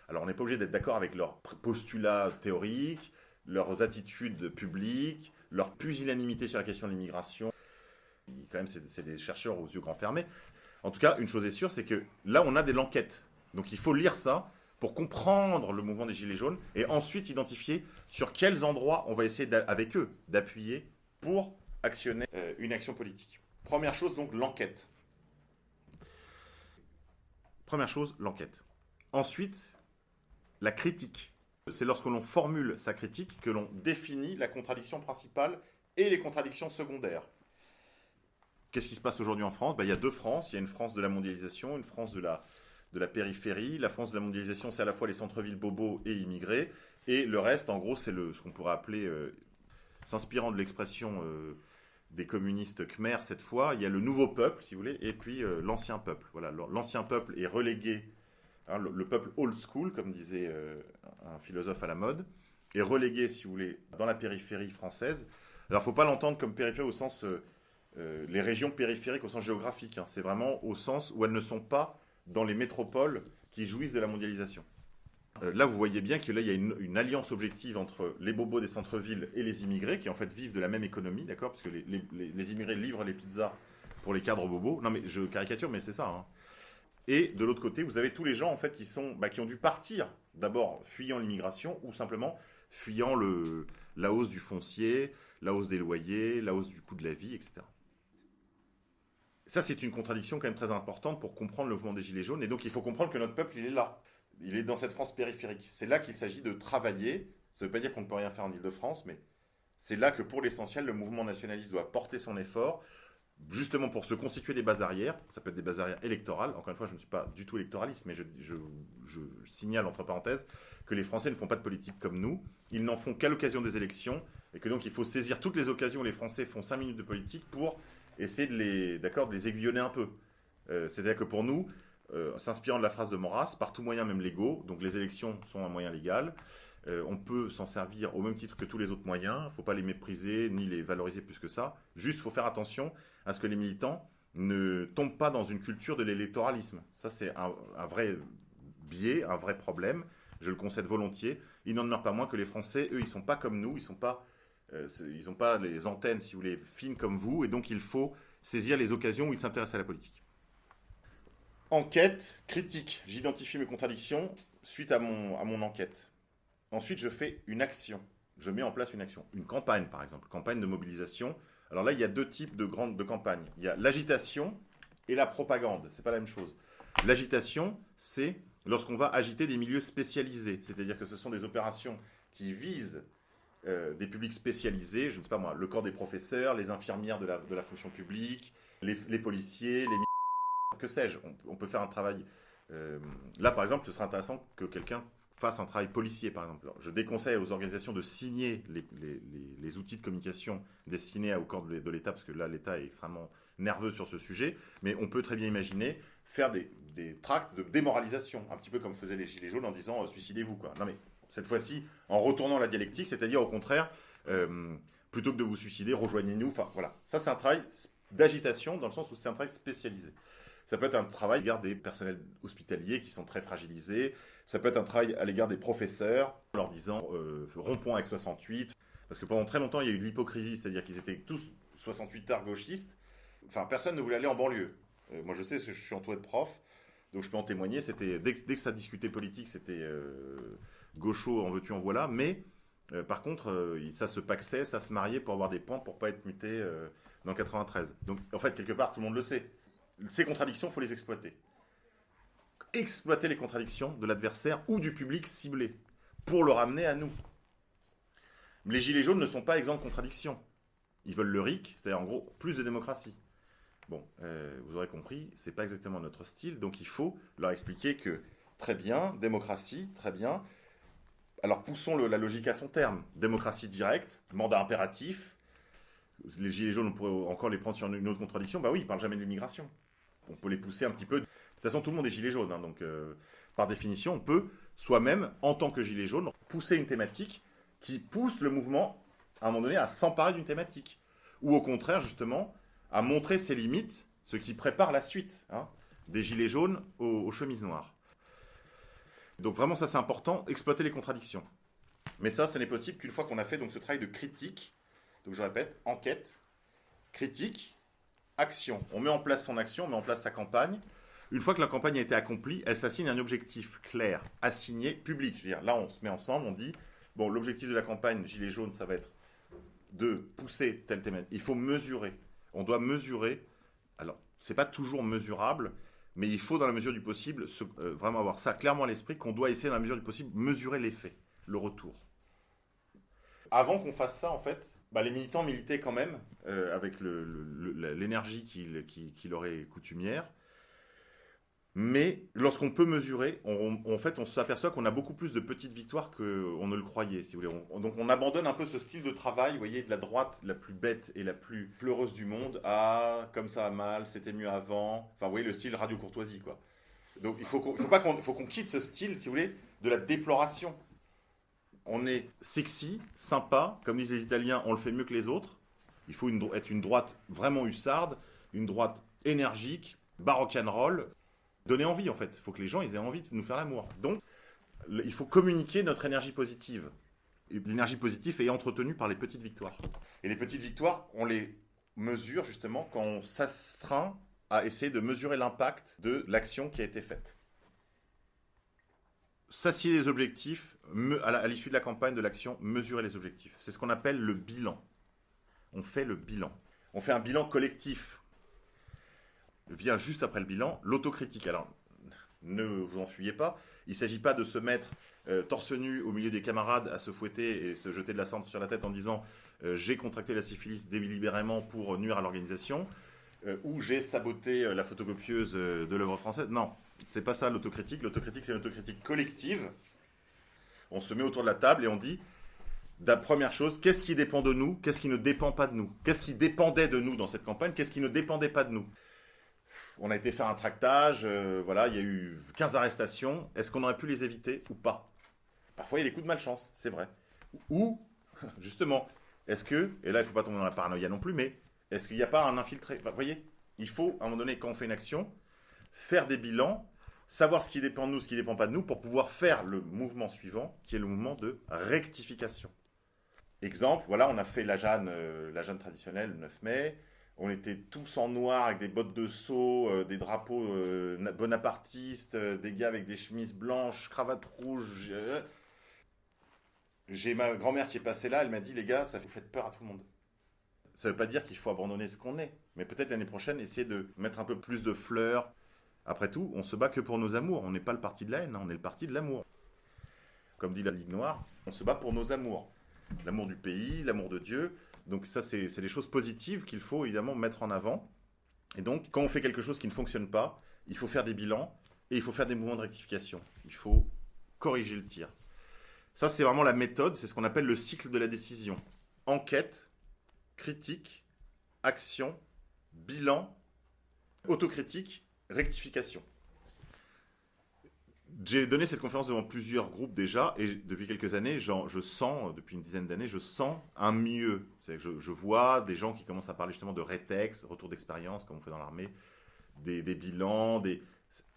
Alors, on n'est pas obligé d'être d'accord avec leurs postulats théoriques, leurs attitudes publiques, leur pusillanimité sur la question de l'immigration. Quand même, c'est des chercheurs aux yeux grands fermés. En tout cas, une chose est sûre, c'est que là, on a de l'enquête. Donc, il faut lire ça pour comprendre le mouvement des Gilets jaunes et ensuite identifier sur quels endroits on va essayer avec eux d'appuyer pour actionner une action politique. Première chose, donc, l'enquête. Première chose, l'enquête. Ensuite, la critique. C'est lorsque l'on formule sa critique que l'on définit la contradiction principale et les contradictions secondaires. Qu'est-ce qui se passe aujourd'hui en France ? Il y a deux France. Il y a une France de la mondialisation, une France de la périphérie. La France de la mondialisation, c'est à la fois les centres-villes bobos et immigrés. Et le reste, en gros, c'est ce qu'on pourrait appeler, s'inspirant de l'expression des communistes khmers cette fois, il y a le nouveau peuple, si vous voulez, et puis l'ancien peuple. Voilà, l'ancien peuple est relégué, hein, le peuple old school, comme disait un philosophe à la mode, est relégué, si vous voulez, dans la périphérie française. Alors, il ne faut pas l'entendre comme périphérie au sens... les régions périphériques au sens géographique. Hein. C'est vraiment au sens où elles ne sont pas dans les métropoles qui jouissent de la mondialisation. Là, vous voyez bien que là, il y a une alliance objective entre les bobos des centres-villes et les immigrés qui, en fait, vivent de la même économie, d'accord ? Parce que les immigrés livrent les pizzas pour les cadres bobos. Non, mais je caricature, mais c'est ça. Hein. Et de l'autre côté, vous avez tous les gens, en fait, qui ont dû partir, d'abord fuyant l'immigration ou simplement fuyant la hausse du foncier, la hausse des loyers, la hausse du coût de la vie, etc. Ça, c'est une contradiction quand même très importante pour comprendre le mouvement des Gilets jaunes. Et donc, il faut comprendre que notre peuple, il est là. Il est dans cette France périphérique. C'est là qu'il s'agit de travailler. Ça ne veut pas dire qu'on ne peut rien faire en Ile-de-France, mais c'est là que, pour l'essentiel, le mouvement nationaliste doit porter son effort, justement pour se constituer des bases arrières. Ça peut être des bases arrières électorales. Encore une fois, je ne suis pas du tout électoraliste, mais je signale, entre parenthèses, que les Français ne font pas de politique comme nous. Ils n'en font qu'à l'occasion des élections, et que donc il faut saisir toutes les occasions où les Français font 5 minutes de politique pour essayer de les aiguillonner un peu. C'est-à-dire que pour nous, s'inspirant de la phrase de Maurras, par tout moyen, même légaux, donc les élections sont un moyen légal, on peut s'en servir au même titre que tous les autres moyens, il ne faut pas les mépriser ni les valoriser plus que ça, juste il faut faire attention à ce que les militants ne tombent pas dans une culture de l'électoralisme. Ça, c'est un vrai biais, un vrai problème, je le concède volontiers. Il n'en demeure pas moins que les Français, eux, ils ne sont pas comme nous, ils n'ont pas les antennes, si vous voulez, fines comme vous, et donc il faut saisir les occasions où ils s'intéressent à la politique. Enquête, critique. J'identifie mes contradictions suite à mon enquête. Ensuite, je fais une action. Je mets en place une action. Une campagne, par exemple. Campagne de mobilisation. Alors là, il y a deux types de campagnes. Il y a l'agitation et la propagande. C'est pas la même chose. L'agitation, c'est lorsqu'on va agiter des milieux spécialisés. C'est-à-dire que ce sont des opérations qui visent des publics spécialisés. Je ne sais pas moi, le corps des professeurs, les infirmières de la fonction publique, les policiers, les que sais-je, on peut faire un travail... là, par exemple, ce serait intéressant que quelqu'un fasse un travail policier, par exemple. Alors, je déconseille aux organisations de signer les outils de communication destinés au corps de l'État, parce que là, l'État est extrêmement nerveux sur ce sujet, mais on peut très bien imaginer faire des tracts de démoralisation, un petit peu comme faisaient les Gilets jaunes en disant « suicidez-vous ». Non, mais cette fois-ci, en retournant la dialectique, c'est-à-dire au contraire, plutôt que de vous suicider, rejoignez-nous. Enfin, voilà. Ça, c'est un travail d'agitation, dans le sens où c'est un travail spécialisé. Ça peut être un travail à l'égard des personnels hospitaliers qui sont très fragilisés. Ça peut être un travail à l'égard des professeurs, en leur disant rompons avec 68. Parce que pendant très longtemps, il y a eu de l'hypocrisie, c'est-à-dire qu'ils étaient tous 68 arts gauchistes, enfin, personne ne voulait aller en banlieue. Moi, je sais, je suis entouré de profs, donc je peux en témoigner. C'était, dès que ça discutait politique, c'était gaucho, en veux-tu, en voilà. Mais, par contre, ça se pacsait, ça se mariait pour avoir des points, pour pas être muté dans 93. Donc, en fait, quelque part, tout le monde le sait. Ces contradictions, il faut les exploiter. Exploiter les contradictions de l'adversaire ou du public ciblé pour le ramener à nous. Les gilets jaunes ne sont pas exempts de contradictions. Ils veulent le RIC, c'est-à-dire en gros plus de démocratie. Bon, vous aurez compris, c'est pas exactement notre style, donc il faut leur expliquer que très bien, démocratie, très bien. Alors poussons la logique à son terme. Démocratie directe, mandat impératif. Les gilets jaunes, on pourrait encore les prendre sur une autre contradiction. Bah oui, ils parlent jamais de l'immigration. On peut les pousser un petit peu. De toute façon, tout le monde est gilet jaune, hein, donc par définition, on peut soi-même, en tant que gilet jaune, pousser une thématique qui pousse le mouvement, à un moment donné, à s'emparer d'une thématique. Ou au contraire, justement, à montrer ses limites, ce qui prépare la suite, hein, des gilets jaunes aux chemises noires. Donc vraiment, ça c'est important, exploiter les contradictions. Mais ça, ce n'est possible qu'une fois qu'on a fait donc, ce travail de critique. Donc je répète, enquête, critique, action. On met en place son action, on met en place sa campagne. Une fois que la campagne a été accomplie, elle s'assigne un objectif clair, assigné, public. Je veux dire, là, on se met ensemble, on dit, bon, l'objectif de la campagne Gilets jaunes, ça va être de pousser tel thématique. Il faut mesurer. On doit mesurer. Alors, c'est pas toujours mesurable, mais il faut, dans la mesure du possible, vraiment avoir ça clairement à l'esprit, qu'on doit essayer, dans la mesure du possible, mesurer l'effet, le retour. Avant qu'on fasse ça, en fait, les militants militaient quand même, avec l'énergie qui leur est coutumière. Mais lorsqu'on peut mesurer, en fait, on s'aperçoit qu'on a beaucoup plus de petites victoires qu'on ne le croyait, si vous voulez. Donc on abandonne un peu ce style de travail, vous voyez, de la droite la plus bête et la plus pleureuse du monde à comme ça a mal, c'était mieux avant. Enfin, vous voyez, le style Radio Courtoisie, quoi. Donc il faut qu'on quitte ce style, si vous voulez, de la déploration. On est sexy, sympa, comme disent les Italiens, on le fait mieux que les autres. Il faut être une droite vraiment hussarde, une droite énergique, baroque-and-roll. Donner envie, en fait. Il faut que les gens ils aient envie de nous faire l'amour. Donc, il faut communiquer notre énergie positive. Et l'énergie positive est entretenue par les petites victoires. Et les petites victoires, on les mesure justement quand on s'astreint à essayer de mesurer l'impact de l'action qui a été faite. S'assieder les objectifs, à l'issue de la campagne de l'action, mesurer les objectifs. C'est ce qu'on appelle le bilan. On fait le bilan. On fait un bilan collectif. Vient juste après le bilan, l'autocritique. Alors, ne vous enfuyez pas, il ne s'agit pas de se mettre torse nu au milieu des camarades à se fouetter et se jeter de la cendre sur la tête en disant j'ai contracté la syphilis délibérément pour nuire à l'organisation ou j'ai saboté la photocopieuse de l'œuvre française. Non, c'est pas ça l'autocritique. L'autocritique, c'est une autocritique collective. On se met autour de la table et on dit la première chose, qu'est-ce qui dépend de nous, qu'est-ce qui ne dépend pas de nous, qu'est-ce qui dépendait de nous dans cette campagne, qu'est-ce qui ne dépendait pas de nous. On a été faire un tractage, voilà, il y a eu 15 arrestations. Est-ce qu'on aurait pu les éviter ou pas? Parfois, il y a des coups de malchance, c'est vrai. Ou, justement, est-ce que, et là, il ne faut pas tomber dans la paranoïa non plus, mais est-ce qu'il n'y a pas un infiltré? Vous voyez, il faut, à un moment donné, quand on fait une action, faire des bilans, savoir ce qui dépend de nous, ce qui ne dépend pas de nous, pour pouvoir faire le mouvement suivant, qui est le mouvement de rectification. Exemple, voilà, on a fait la Jeanne traditionnelle le 9 mai. On était tous en noir avec des bottes de seau, des drapeaux bonapartistes, des gars avec des chemises blanches, cravates rouges. J'ai ma grand-mère qui est passée là, elle m'a dit, les gars, ça fait peur à tout le monde. Ça ne veut pas dire qu'il faut abandonner ce qu'on est, mais peut-être l'année prochaine, essayer de mettre un peu plus de fleurs. Après tout, on se bat que pour nos amours, on n'est pas le parti de la haine, on est le parti de l'amour. Comme dit la Ligue Noire, on se bat pour nos amours. L'amour du pays, l'amour de Dieu. Donc ça, c'est des choses positives qu'il faut évidemment mettre en avant. Et donc, quand on fait quelque chose qui ne fonctionne pas, il faut faire des bilans et il faut faire des mouvements de rectification. Il faut corriger le tir. Ça, c'est vraiment la méthode, c'est ce qu'on appelle le cycle de la décision. Enquête, critique, action, bilan, autocritique, rectification. J'ai donné cette conférence devant plusieurs groupes déjà, et depuis quelques années, je sens, depuis une dizaine d'années, je sens un mieux. Je vois des gens qui commencent à parler justement de rétex, retour d'expérience, comme on fait dans l'armée, des bilans,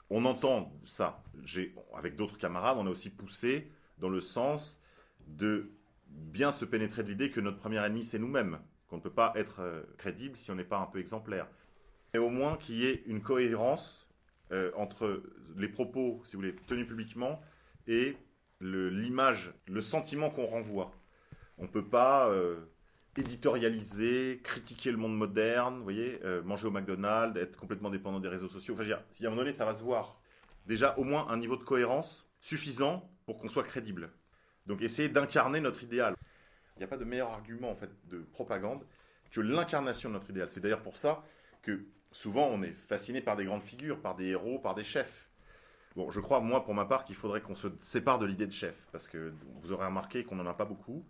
on entend ça. Avec d'autres camarades, on a aussi poussé dans le sens de bien se pénétrer de l'idée que notre premier ennemi, c'est nous-mêmes. qu'on ne peut pas être crédible si on n'est pas un peu exemplaire. Et au moins qu'il y ait une cohérence entre les propos, si vous voulez, tenus publiquement et l'image, le sentiment qu'on renvoie. On ne peut pas éditorialiser, critiquer le monde moderne, vous voyez, manger au McDonald's, être complètement dépendant des réseaux sociaux. Enfin, je veux dire, si à un moment donné, ça va se voir. Déjà, au moins un niveau de cohérence suffisant pour qu'on soit crédible. Donc, essayer d'incarner notre idéal. Il n'y a pas de meilleur argument, en fait, de propagande que l'incarnation de notre idéal. C'est d'ailleurs pour ça que souvent, on est fasciné par des grandes figures, par des héros, par des chefs. Bon, je crois, moi, pour ma part, qu'il faudrait qu'on se sépare de l'idée de chef, parce que vous aurez remarqué qu'on n'en a pas beaucoup,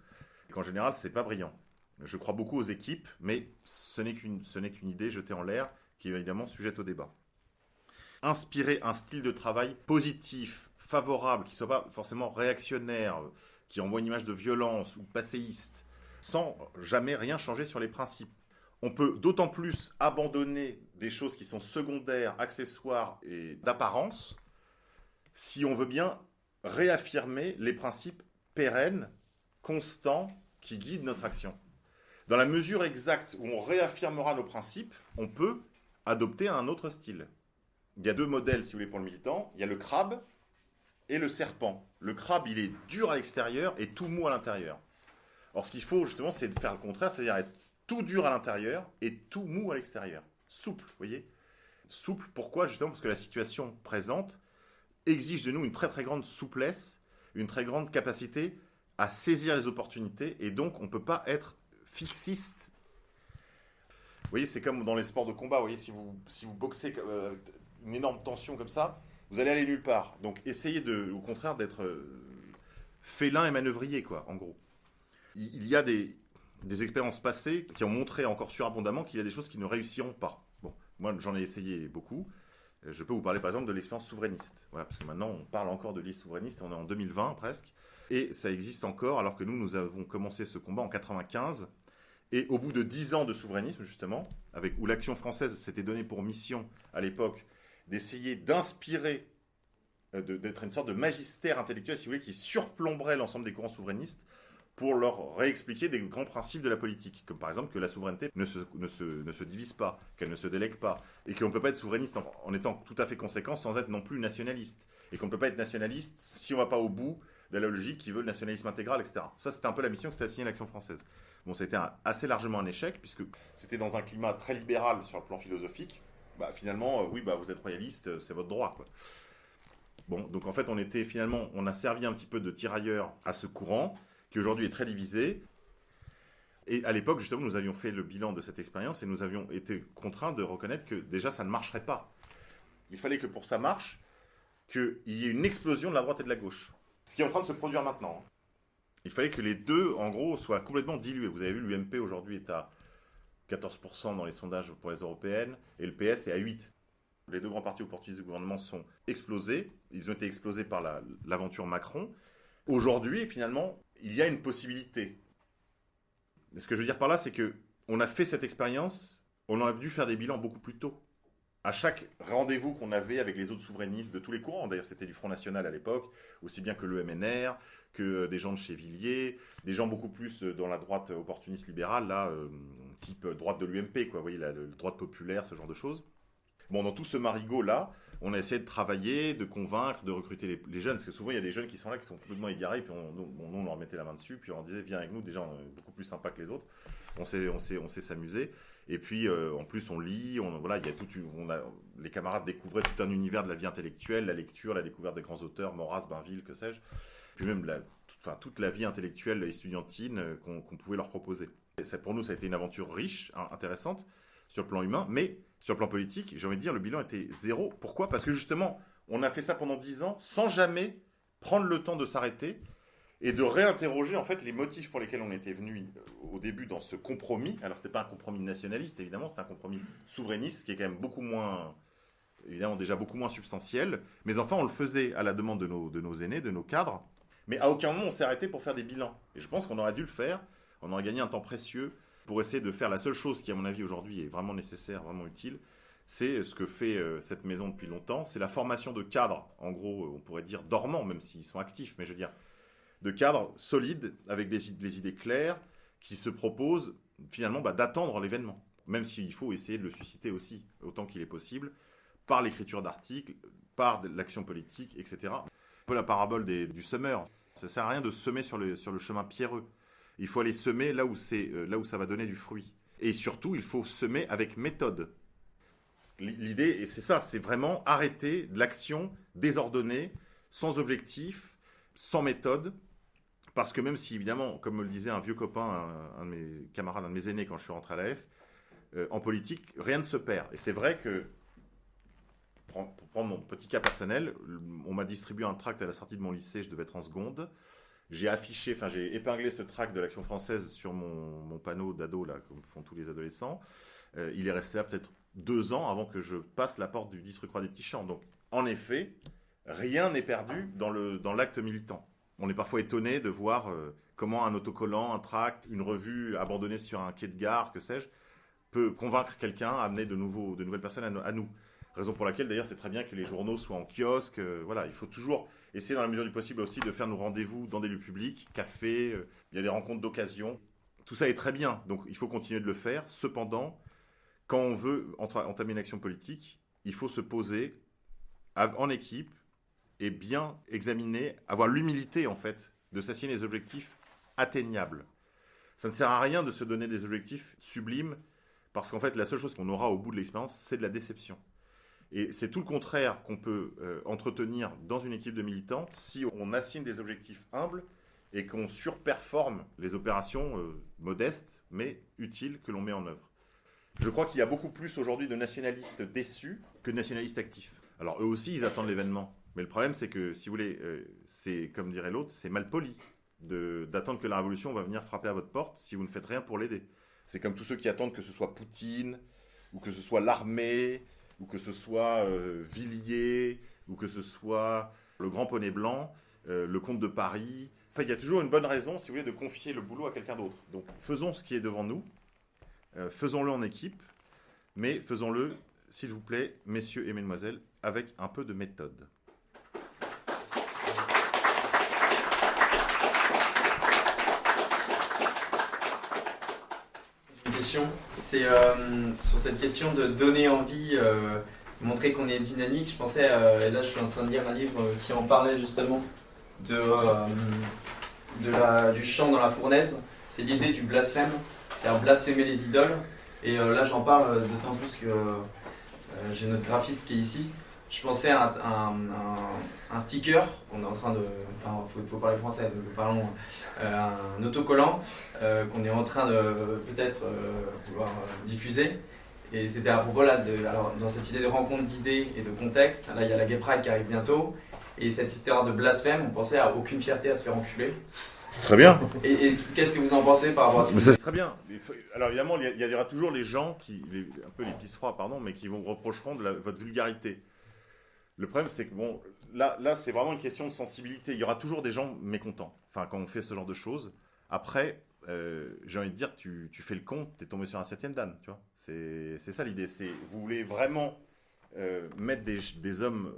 et qu'en général, c'est pas brillant. Je crois beaucoup aux équipes, mais ce n'est qu'une idée jetée en l'air, qui est évidemment sujette au débat. Inspirer un style de travail positif, favorable, qui ne soit pas forcément réactionnaire, qui envoie une image de violence ou passéiste, sans jamais rien changer sur les principes. On peut d'autant plus abandonner des choses qui sont secondaires, accessoires et d'apparence, si on veut bien réaffirmer les principes pérennes, constants, qui guident notre action. Dans la mesure exacte où on réaffirmera nos principes, on peut adopter un autre style. Il y a deux modèles, si vous voulez, pour le militant. Il y a le crabe et le serpent. Le crabe, il est dur à l'extérieur et tout mou à l'intérieur. Or, ce qu'il faut, justement, c'est de faire le contraire, c'est-à-dire être tout dur à l'intérieur et tout mou à l'extérieur. Souple, vous voyez. Souple, pourquoi? Justement parce que la situation présente exige de nous une très très grande souplesse, une très grande capacité à saisir les opportunités, et donc on ne peut pas être fixiste. Vous voyez, c'est comme dans les sports de combat, vous voyez, si vous boxez une énorme tension comme ça, vous allez aller nulle part. Donc essayez au contraire d'être félin et manœuvrier, quoi, en gros. Il y a des expériences passées qui ont montré encore surabondamment qu'il y a des choses qui ne réussiront pas. Bon, moi j'en ai essayé beaucoup. Je peux vous parler par exemple de l'expérience souverainiste. Voilà, parce que maintenant on parle encore de liste souverainiste, on est en 2020 presque. Et ça existe encore, alors que nous avons commencé ce combat en 95. Et au bout de 10 ans de souverainisme, justement, où l'Action française s'était donnée pour mission, à l'époque, d'essayer d'inspirer, d'être une sorte de magistère intellectuel, si vous voulez, qui surplomberait l'ensemble des courants souverainistes, pour leur réexpliquer des grands principes de la politique, comme par exemple que la souveraineté ne se divise pas, qu'elle ne se délègue pas, et qu'on ne peut pas être souverainiste en étant tout à fait conséquent sans être non plus nationaliste, et qu'on ne peut pas être nationaliste si on ne va pas au bout de la logique qui veut le nationalisme intégral, etc. Ça, c'était un peu la mission que s'était assignée l'Action française. Bon, ça a été assez largement un échec, puisque c'était dans un climat très libéral sur le plan philosophique. Bah, finalement, oui, bah, vous êtes royaliste, c'est votre droit, quoi. Bon, donc en fait, on a servi un petit peu de tirailleur à ce courant, qui aujourd'hui est très divisé. Et à l'époque, justement, nous avions fait le bilan de cette expérience et nous avions été contraints de reconnaître que déjà, ça ne marcherait pas. Il fallait que pour ça marche, qu'il y ait une explosion de la droite et de la gauche. Ce qui est en train de se produire maintenant. Il fallait que les deux, en gros, soient complètement dilués. Vous avez vu, l'UMP aujourd'hui est à 14% dans les sondages pour les européennes, et le PS est à 8%. Les deux grands partis opportunistes du gouvernement sont explosés. Ils ont été explosés par l'aventure Macron. Aujourd'hui, finalement, il y a une possibilité. Mais ce que je veux dire par là, c'est qu'on a fait cette expérience, on aurait dû faire des bilans beaucoup plus tôt. À chaque rendez-vous qu'on avait avec les autres souverainistes de tous les courants, d'ailleurs c'était du Front National à l'époque, aussi bien que le MNR, que des gens de chez Villiers, des gens beaucoup plus dans la droite opportuniste libérale, là, type droite de l'UMP, quoi, vous voyez, la droite populaire, ce genre de choses. Bon, dans tout ce marigot-là, on a essayé de travailler, de convaincre, de recruter les jeunes, parce que souvent il y a des jeunes qui sont là, qui sont complètement égarés, puis nous on leur mettait la main dessus, puis on leur disait viens avec nous, des gens beaucoup plus sympas que les autres. On sait s'amuser. Et puis, en plus, on lit, voilà, il y a les camarades découvraient tout un univers de la vie intellectuelle, la lecture, la découverte des grands auteurs, Maurras, Bainville, que sais-je. Puis même toute la vie intellectuelle estudiantine qu'on pouvait leur proposer. Pour nous, ça a été une aventure riche, intéressante, sur le plan humain, mais sur le plan politique, j'ai envie de dire, le bilan était zéro. Pourquoi? Parce que justement, on a fait ça pendant 10 ans, sans jamais prendre le temps de s'arrêter et de réinterroger en fait les motifs pour lesquels on était venu au début dans ce compromis. Alors c'était pas un compromis nationaliste évidemment, c'était un compromis souverainiste qui est quand même beaucoup moins, évidemment déjà beaucoup moins substantiel, mais enfin on le faisait à la demande de nos aînés, de nos cadres, mais à aucun moment on s'est arrêté pour faire des bilans. Et je pense qu'on aurait dû le faire, on aurait gagné un temps précieux pour essayer de faire la seule chose qui à mon avis aujourd'hui est vraiment nécessaire, vraiment utile, c'est ce que fait cette maison depuis longtemps, c'est la formation de cadres, en gros on pourrait dire dormants même s'ils sont actifs, mais je veux dire de cadres solides, avec les idées claires, qui se proposent finalement d'attendre l'événement, même s'il faut essayer de le susciter aussi, autant qu'il est possible, par l'écriture d'articles, par l'action politique, etc. Un peu la parabole du semeur. Ça ne sert à rien de semer sur le chemin pierreux. Il faut aller semer là où ça va donner du fruit. Et surtout, il faut semer avec méthode. L'idée, et c'est ça, c'est vraiment arrêter de l'action désordonnée, sans objectif, sans méthode. Parce que même si, évidemment, comme me le disait un vieux copain, un de mes camarades, un de mes aînés quand je suis rentré à l'AF, en politique, rien ne se perd. Et c'est vrai que, pour prendre mon petit cas personnel, on m'a distribué un tract à la sortie de mon lycée, je devais être en seconde. J'ai épinglé ce tract de l'Action française sur mon panneau d'ado, là, comme font tous les adolescents. Il est resté là peut-être 2 ans avant que je passe la porte du 10 rue Croix des Petits Champs. Donc, en effet, rien n'est perdu dans l'acte militant. On est parfois étonné de voir comment un autocollant, un tract, une revue abandonnée sur un quai de gare, que sais-je, peut convaincre quelqu'un, amener de nouvelles personnes à nous. Raison pour laquelle, d'ailleurs, c'est très bien que les journaux soient en kiosque. Voilà, il faut toujours essayer, dans la mesure du possible aussi, de faire nos rendez-vous dans des lieux publics, cafés, il y a des rencontres d'occasion. Tout ça est très bien, donc il faut continuer de le faire. Cependant, quand on veut entamer une action politique, il faut se poser en équipe et bien examiner, avoir l'humilité, en fait, de s'assigner des objectifs atteignables. Ça ne sert à rien de se donner des objectifs sublimes, parce qu'en fait, la seule chose qu'on aura au bout de l'expérience, c'est de la déception. Et c'est tout le contraire qu'on peut entretenir dans une équipe de militants si on assigne des objectifs humbles et qu'on surperforme les opérations modestes mais utiles que l'on met en œuvre. Je crois qu'il y a beaucoup plus aujourd'hui de nationalistes déçus que de nationalistes actifs. Alors eux aussi, ils attendent l'événement. Mais le problème, c'est que, si vous voulez, c'est, comme dirait l'autre, c'est mal poli d'attendre que la révolution va venir frapper à votre porte si vous ne faites rien pour l'aider. C'est comme tous ceux qui attendent que ce soit Poutine, ou que ce soit l'armée, ou que ce soit Villiers, ou que ce soit le Grand Poney Blanc, le Comte de Paris. Enfin, il y a toujours une bonne raison, si vous voulez, de confier le boulot à quelqu'un d'autre. Donc, faisons ce qui est devant nous, faisons-le en équipe, mais faisons-le, s'il vous plaît, messieurs et mesdemoiselles, avec un peu de méthode. C'est sur cette question de donner envie, montrer qu'on est dynamique. Je pensais, et là je suis en train de lire un livre qui en parlait justement du chant dans la fournaise. C'est l'idée du blasphème, c'est-à-dire blasphémer les idoles. Et là j'en parle d'autant plus que j'ai notre graphiste qui est ici. Je pensais à un sticker, on est en train de... Enfin, faut parler français, donc parlons... un autocollant qu'on est en train de peut-être vouloir diffuser. Et c'était à propos là, alors, dans cette idée de rencontre d'idées et de contexte, là il y a la Gay Pride qui arrive bientôt, et cette histoire de blasphème, on pensait à aucune fierté à se faire enculer. Très bien. Et qu'est-ce que vous en pensez par rapport à ça? Mais ça, c'est très bien. Alors évidemment, il y aura toujours les gens, un peu les pisse-froids, pardon, mais qui vous reprocheront de votre vulgarité. Le problème, c'est que bon, là, c'est vraiment une question de sensibilité. Il y aura toujours des gens mécontents, enfin, quand on fait ce genre de choses. Après, j'ai envie de dire, tu fais le con, t'es tombé sur un 7e dan, tu vois. C'est ça l'idée. Vous voulez vraiment mettre des hommes,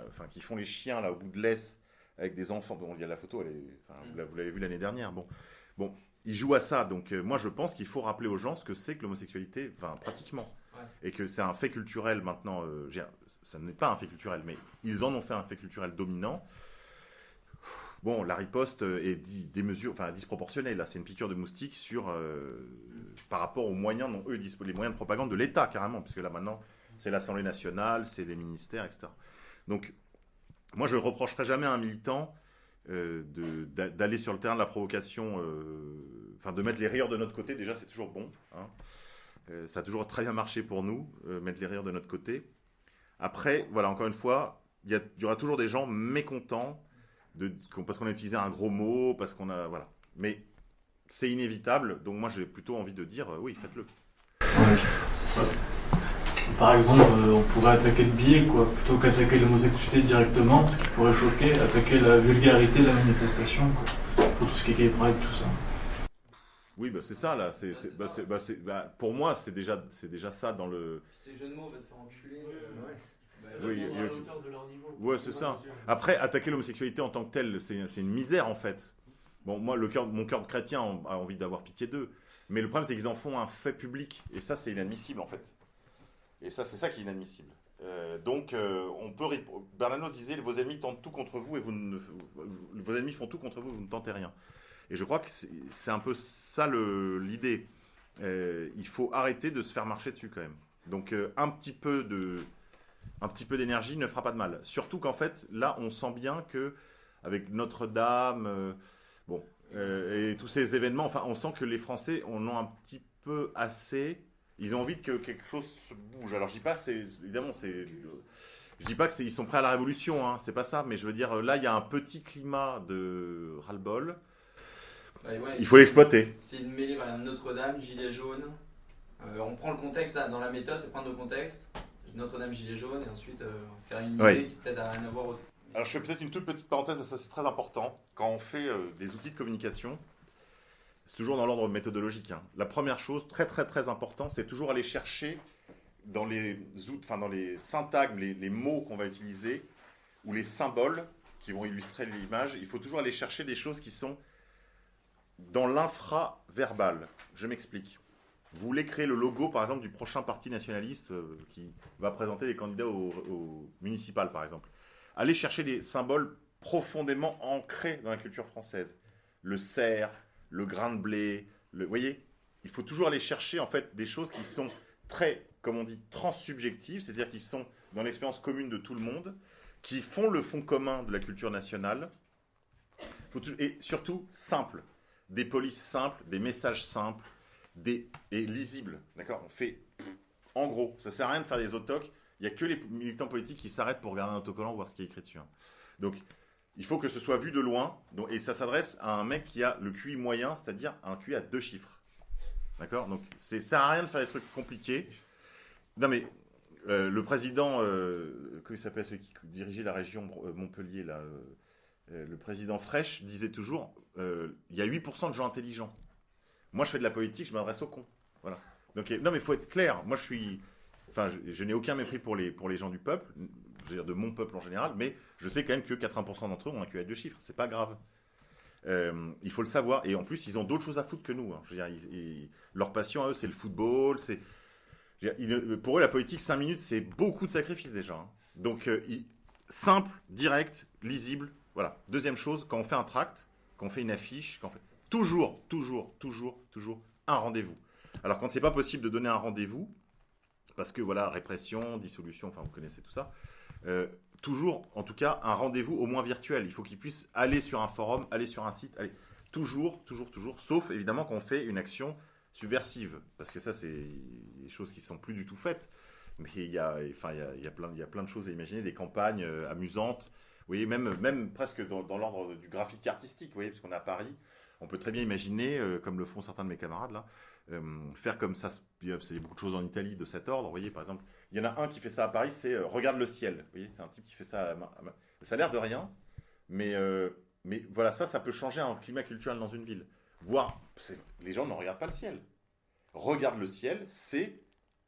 enfin, qui font les chiens là au bout de l'ess avec des enfants. Bon, il y a la photo, vous l'avez vu l'année dernière. Bon, ils jouent à ça. Donc, moi, je pense qu'il faut rappeler aux gens ce que c'est que l'homosexualité, enfin, pratiquement. Et que c'est un fait culturel maintenant, ça n'est pas un fait culturel, mais ils en ont fait un fait culturel dominant. Bon, la riposte est disproportionnée, là, c'est une piqûre de moustique par rapport aux moyens dont eux disposent, les moyens de propagande de l'État, carrément, puisque là, maintenant, c'est l'Assemblée nationale, c'est les ministères, etc. Donc, moi, je ne reprocherai jamais à un militant d'aller sur le terrain de la provocation, de mettre les rires de notre côté, déjà, c'est toujours bon, hein. Ça a toujours très bien marché pour nous, mettre les rires de notre côté. Après, voilà, encore une fois, il y aura toujours des gens mécontents parce qu'on a utilisé un gros mot, parce qu'on a... Voilà. Mais c'est inévitable, donc moi j'ai plutôt envie de dire, oui, faites-le. Ouais, c'est ça. Par exemple, on pourrait attaquer le biais, quoi, plutôt qu'attaquer l'homosexualité directement, ce qui pourrait choquer, attaquer la vulgarité de la manifestation, quoi, pour tout ce qui est gay pride, tout ça. Oui, c'est ça, là. Pour moi, c'est déjà ça dans le... Ces jeux de mots, va te faire enculer. Oui, à l'auteur de leur niveau. Ouais, c'est ça. Après, attaquer l'homosexualité en tant que telle, c'est une misère, en fait. Bon, moi, mon cœur de chrétien a envie d'avoir pitié d'eux. Mais le problème, c'est qu'ils en font un fait public. Et ça, c'est inadmissible, en fait. Et ça, c'est ça qui est inadmissible. On peut. Bernanos disait vos ennemis tentent tout contre vous et vos ennemis font tout contre vous, vous ne tentez rien. Et je crois que c'est un peu ça l'idée. Il faut arrêter de se faire marcher dessus quand même. Donc un petit peu d'énergie ne fera pas de mal. Surtout qu'en fait, là, on sent bien que avec Notre-Dame, et tous ces événements, enfin, on sent que les Français en ont un petit peu assez. Ils ont envie que quelque chose se bouge. Alors je dis pas, je dis pas qu'ils sont prêts à la révolution, hein, c'est pas ça. Mais je veux dire, là, il y a un petit climat de ras-le-bol. Ouais, il faut l'exploiter. C'est une mêlée, par exemple, Notre-Dame, Gilets jaunes. On prend le contexte, dans la méthode, c'est prendre le contexte. Notre-Dame, Gilets jaunes, et ensuite faire une idée qui peut-être a rien à voir. Alors je fais peut-être une toute petite parenthèse, mais ça c'est très important. Quand on fait des outils de communication, c'est toujours dans l'ordre méthodologique. Hein. La première chose, très très très important, c'est toujours aller chercher dans les syntagmes, les mots qu'on va utiliser, ou les symboles qui vont illustrer l'image, il faut toujours aller chercher des choses qui sont dans l'infra-verbal. Je m'explique. Vous voulez créer le logo, par exemple, du prochain parti nationaliste qui va présenter des candidats au municipal, par exemple. Allez chercher des symboles profondément ancrés dans la culture française. Le cerf, le grain de blé, vous voyez, il faut toujours aller chercher en fait des choses qui sont très, comme on dit, transsubjectives, c'est-à-dire qui sont dans l'expérience commune de tout le monde, qui font le fond commun de la culture nationale, et surtout simples. Des polices simples, des messages simples, et lisibles. D'accord ? On fait, en gros, ça sert à rien de faire des autocs. Il n'y a que les militants politiques qui s'arrêtent pour regarder un autocollant, voir ce qui est écrit dessus. Hein. Donc, il faut que ce soit vu de loin, et ça s'adresse à un mec qui a le QI moyen, c'est-à-dire un QI à 2 chiffres. D'accord ? Donc, ça sert à rien de faire des trucs compliqués. Non, mais le président, comment il s'appelle, celui qui dirigeait la région Montpellier, là, le président Fraîche disait toujours il y a 8% de gens intelligents. Moi, je fais de la politique, je m'adresse aux cons. Voilà. Donc, non, mais il faut être clair. Moi, je n'ai aucun mépris pour les gens du peuple, je veux dire de mon peuple en général, mais je sais quand même que 80% d'entre eux ont un QI à 2 chiffres. C'est pas grave. Il faut le savoir. Et en plus, ils ont d'autres choses à foutre que nous. Hein. Je veux dire, leur passion à eux, c'est le football. Pour eux, la politique, 5 minutes, c'est beaucoup de sacrifices déjà. Hein. Donc, simple, direct, lisible. Voilà. Deuxième chose, quand on fait un tract, quand on fait une affiche, toujours un rendez-vous. Alors, quand c'est pas possible de donner un rendez-vous, parce que voilà, répression, dissolution, enfin vous connaissez tout ça, toujours, en tout cas, un rendez-vous au moins virtuel. Il faut qu'ils puissent aller sur un forum, aller sur un site, toujours, sauf évidemment quand on fait une action subversive, parce que ça, c'est des choses qui sont plus du tout faites. Mais il y a plein de choses à imaginer, des campagnes amusantes. Vous voyez, même presque dans l'ordre du graffiti artistique, vous voyez, parce qu'on est à Paris, on peut très bien imaginer, comme le font certains de mes camarades là, faire comme ça. C'est beaucoup de choses en Italie de cet ordre. Vous voyez, par exemple, il y en a un qui fait ça à Paris, c'est regarde le ciel. Vous voyez, c'est un type qui fait ça. Ça a l'air de rien, mais voilà, ça peut changer un climat culturel dans une ville. Les gens ne regardent pas le ciel. Regarde le ciel, c'est